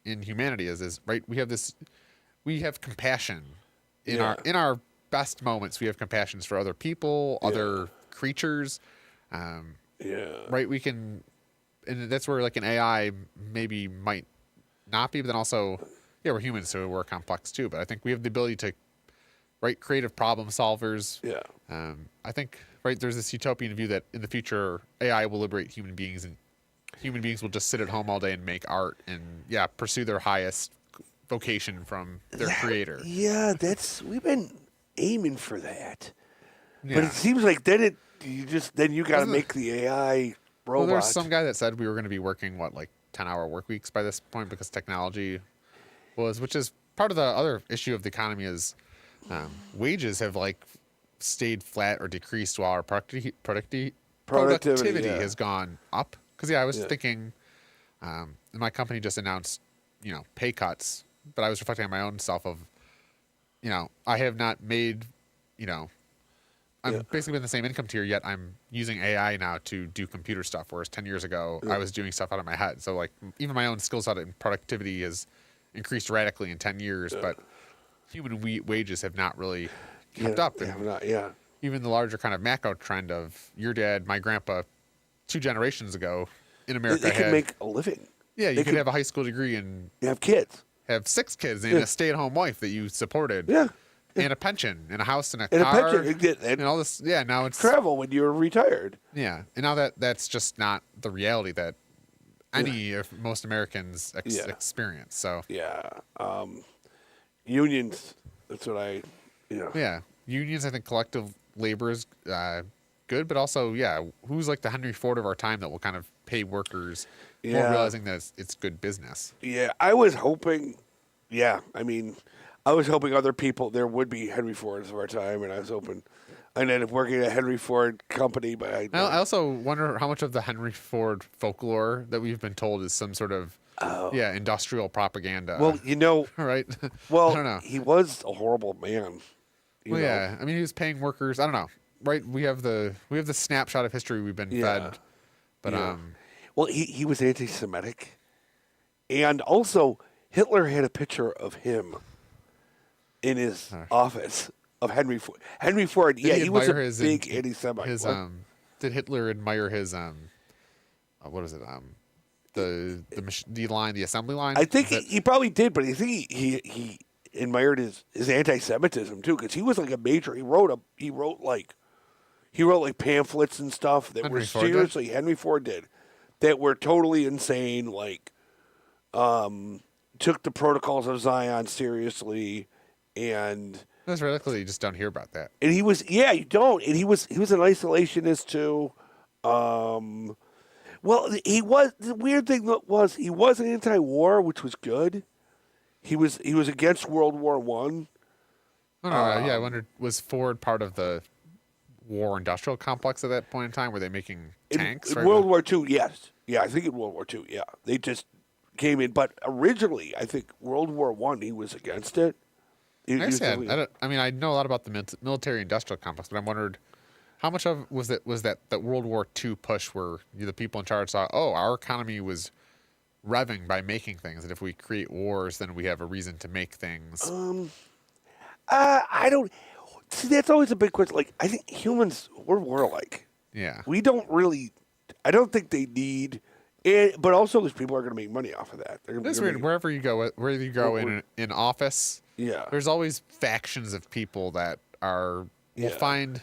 in humanity is right. We have compassion in our best moments. We have compassions for other people, other creatures. Right. We can, and that's where like an AI maybe might not be, but then also, we're humans, so we're complex too. But I think we have the ability to, creative problem solvers. Yeah. I think, there's this utopian view that in the future AI will liberate human beings, and human beings will just sit at home all day and make art and pursue their highest vocation from their creator. Yeah, we've been aiming for that. But it seems like then you got to make the AI robot. Well, there's some guy that said we were going to be working 10-hour work weeks by this point because technology which is part of the other issue of the economy is wages have stayed flat or decreased while our productivity has gone up. Because I was thinking, and my company just announced, pay cuts, but I was reflecting on my own self of, I have not made, I'm basically in the same income tier, yet I'm using AI now to do computer stuff, whereas 10 years ago, I was doing stuff out of my head. So, even my own skill set and productivity has increased radically in 10 years, but human wages have not really kept up. even the larger kind of macro trend of your dad, my grandpa, 2 generations ago in America They could had, make a living. yeah, you They could have a high school degree and have kids. have 6 kids and a stay-at-home wife that you supported. Yeah. And a pension, and a house, and a And car, a pension. and all this. Yeah, now it's travel when you're retired. Yeah, and now that's just not the reality that any of most Americans experience. So yeah, unions. That's what I, yeah, unions. I think collective labor is good, but also who's like the Henry Ford of our time that will kind of pay workers more, realizing that it's good business. Yeah, I was hoping. Yeah, I mean, I was hoping other people there would be Henry Fords of our time, and I was hoping. I ended up working at a Henry Ford company, but I also wonder how much of the Henry Ford folklore that we've been told is some sort of industrial propaganda. Well, right? Well, I don't know. He was a horrible man. Well, yeah. I mean, he was paying workers. I don't know. Right? We have the snapshot of history we've been fed, but well, he was anti-Semitic, and also Hitler had a picture of him in his office of Henry Ford. Henry Ford, he was a big anti-Semite. Did Hitler admire his what is it? The line, the assembly line? I think he probably did, but I think he admired his anti-Semitism too, because he was like a major. He wrote like pamphlets and stuff that were seriously Henry Ford did that were totally insane. Like, took the protocols of Zion seriously, and that's ridiculous. You just don't hear about that. And he was, you don't. And he was an isolationist too. Well, he was. The weird thing was he was an anti-war, which was good. He was against World War I. Oh, no, I wondered, was Ford part of the war industrial complex at that point in time? Were they making tanks? In World War II, yes. Yeah, I think in World War II, yeah. They just came in. But originally, I think World War I, he was against it. I mean, I know a lot about the military industrial complex, but I wondered how much of was that World War II push where the people in charge saw, our economy was revving by making things, and if we create wars, then we have a reason to make things. I don't see. That's always a big question. Like, I think humans, we're warlike. Yeah. We don't really. I don't think they need. But also, these people are going to make money off of that. That's weird. Wherever you go in office, there's always factions of people that will find.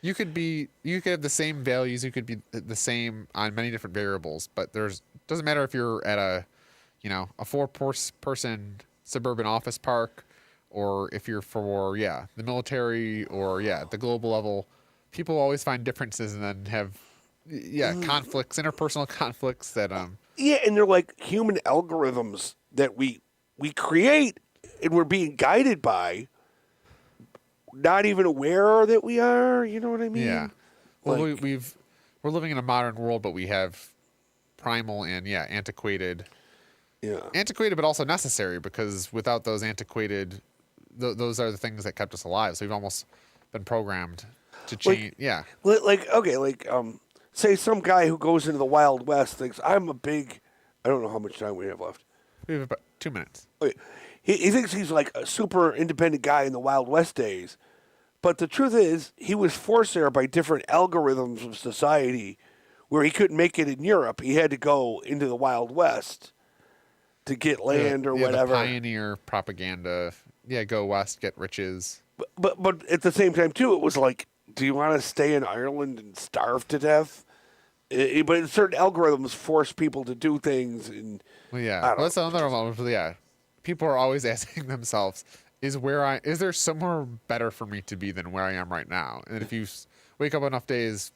You could have the same values. You could be the same on many different variables, but doesn't matter if you're at a 4-person suburban office park, or if you're for the military or the global level. People always find differences and then have conflicts, interpersonal conflicts that and they're like human algorithms that we create and we're being guided by, not even aware that we are. You know what I mean? Yeah. Well, we're living in a modern world, but we have primal and antiquated. Yeah. Antiquated, but also necessary, because without those antiquated, those are the things that kept us alive. So we've almost been programmed to change. Say some guy who goes into the Wild West thinks I'm a big. I don't know how much time we have left. We have about 2 minutes. Okay. He thinks he's like a super independent guy in the Wild West days. But the truth is, he was forced there by different algorithms of society where he couldn't make it in Europe. He had to go into the Wild West to get land or whatever. The pioneer propaganda. Yeah, go west, get riches. But at the same time, too, it was like, do you want to stay in Ireland and starve to death? But certain algorithms force people to do things. And that's another moment. People are always asking themselves, is there somewhere better for me to be than where I am right now? And if you wake up enough days,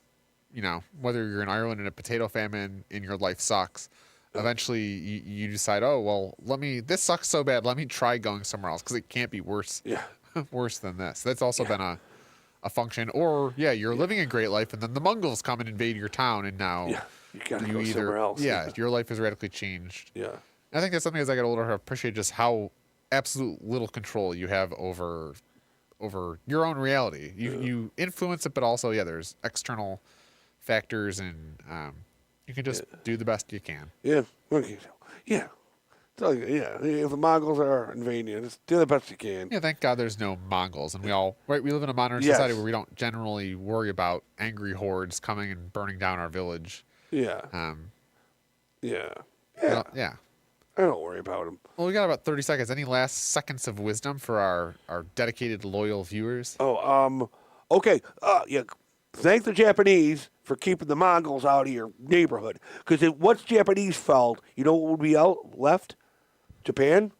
whether you're in Ireland in a potato famine and your life sucks, eventually you decide, this sucks so bad, let me try going somewhere else, because it can't be worse than this. That's also been a function. Or you're living a great life, and then the Mongols come and invade your town, and now you gotta go somewhere else. Your life is radically changed. Yeah. I think that's something, as I get older, I appreciate just how absolute little control you have over your own reality. You influence it, but also there's external factors, and you can just do the best you can. Yeah. Okay. Yeah. So, yeah, if the Mongols are invading you, just do the best you can. Yeah, thank God there's no Mongols, and we live in a modern Yes. society where we don't generally worry about angry hordes coming and burning down our village. Yeah. Yeah. Yeah. I don't worry about them. Well, we got about 30 seconds. Any last seconds of wisdom for our dedicated, loyal viewers? Okay. Yeah. Thank the Japanese for keeping the Mongols out of your neighborhood. Because once Japanese fell, you know what would be left? Japan?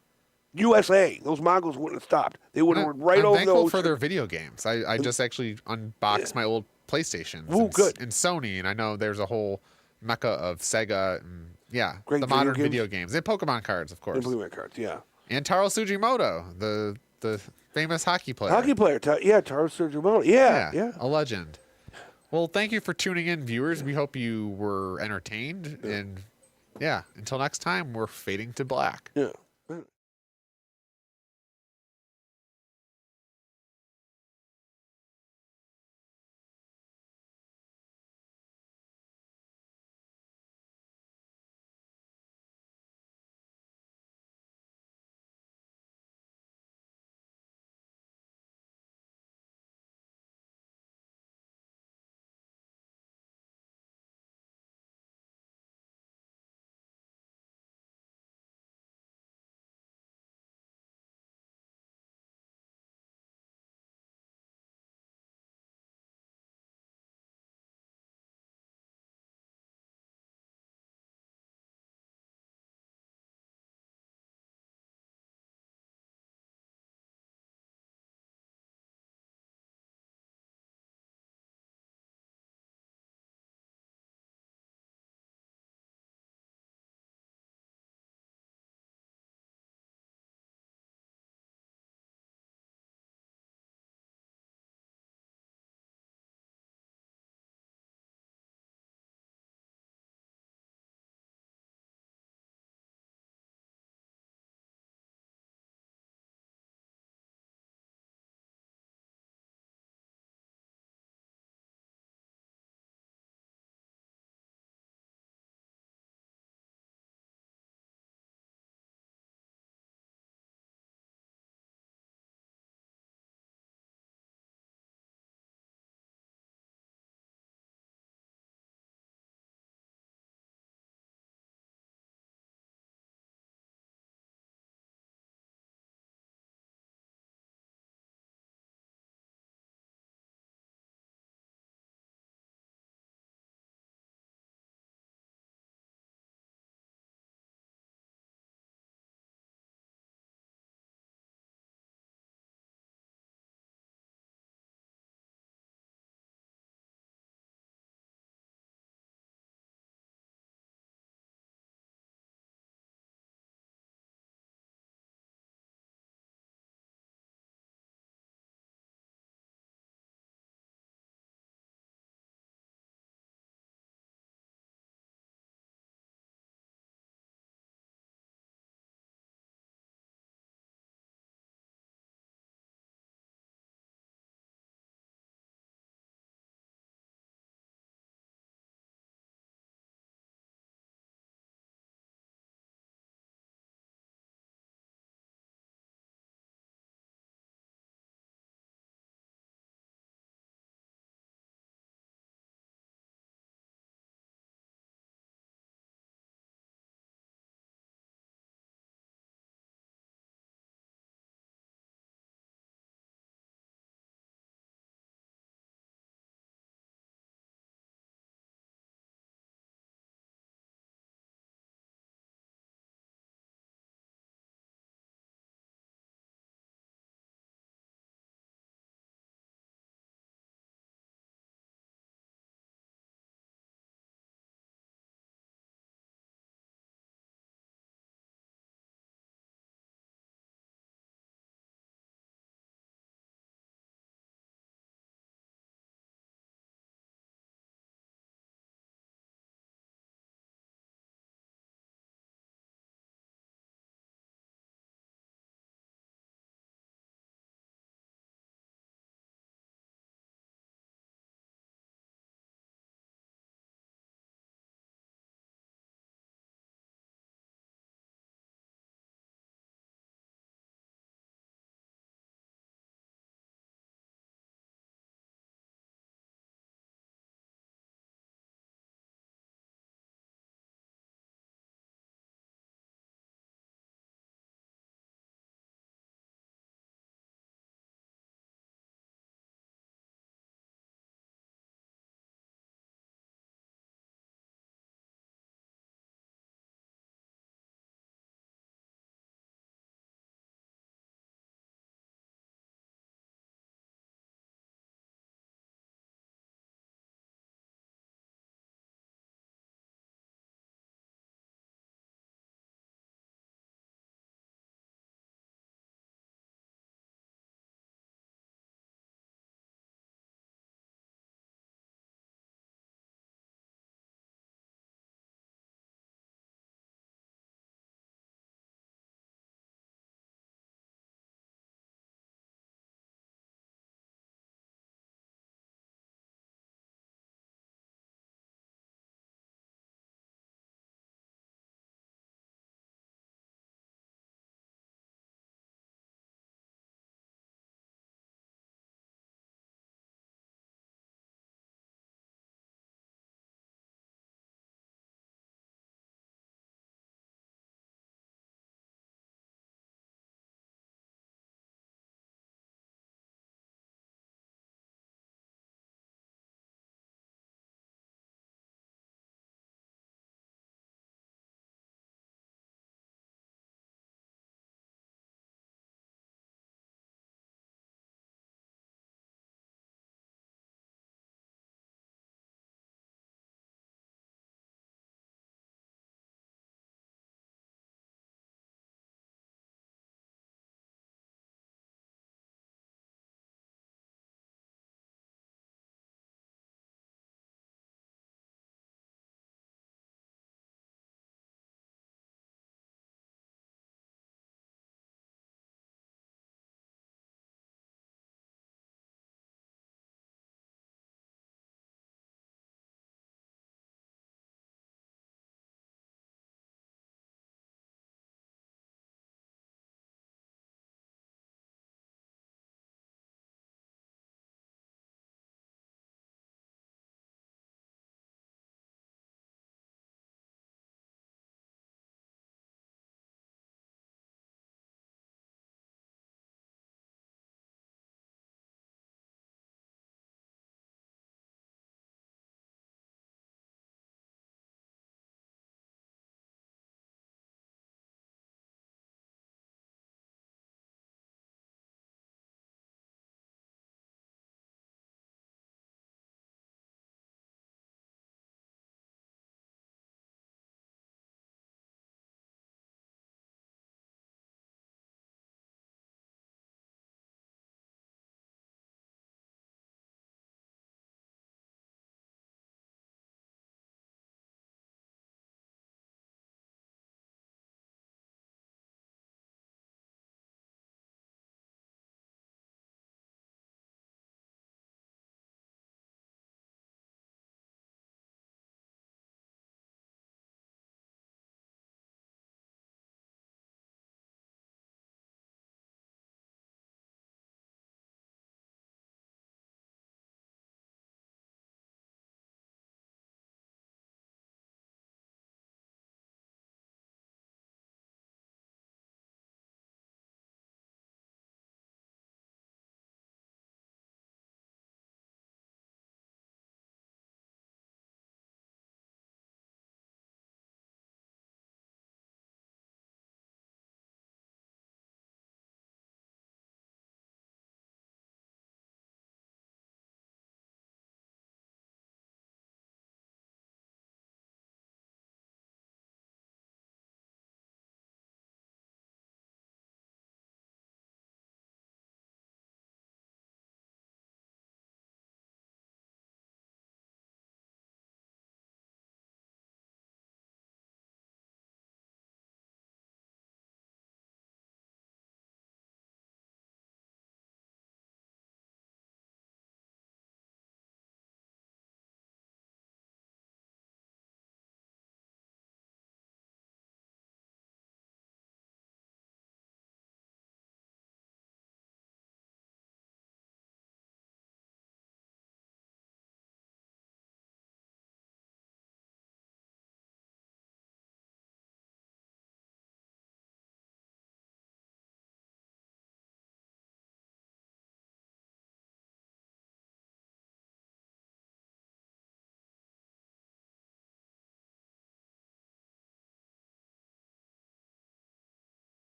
USA. Those Mongols wouldn't have stopped. They would have went right over thankful those. for their video games. I just actually unboxed my old PlayStations. Ooh, good. And Sony, and I know there's a whole mecca of Sega and Great the modern video games. And Pokemon cards, of course. And Pokemon cards, yeah. And Taro Tsujimoto, the famous hockey player. Taro Tsujimoto. Yeah. A legend. Well, thank you for tuning in, viewers. We hope you were entertained. And until next time, we're fading to black. Yeah.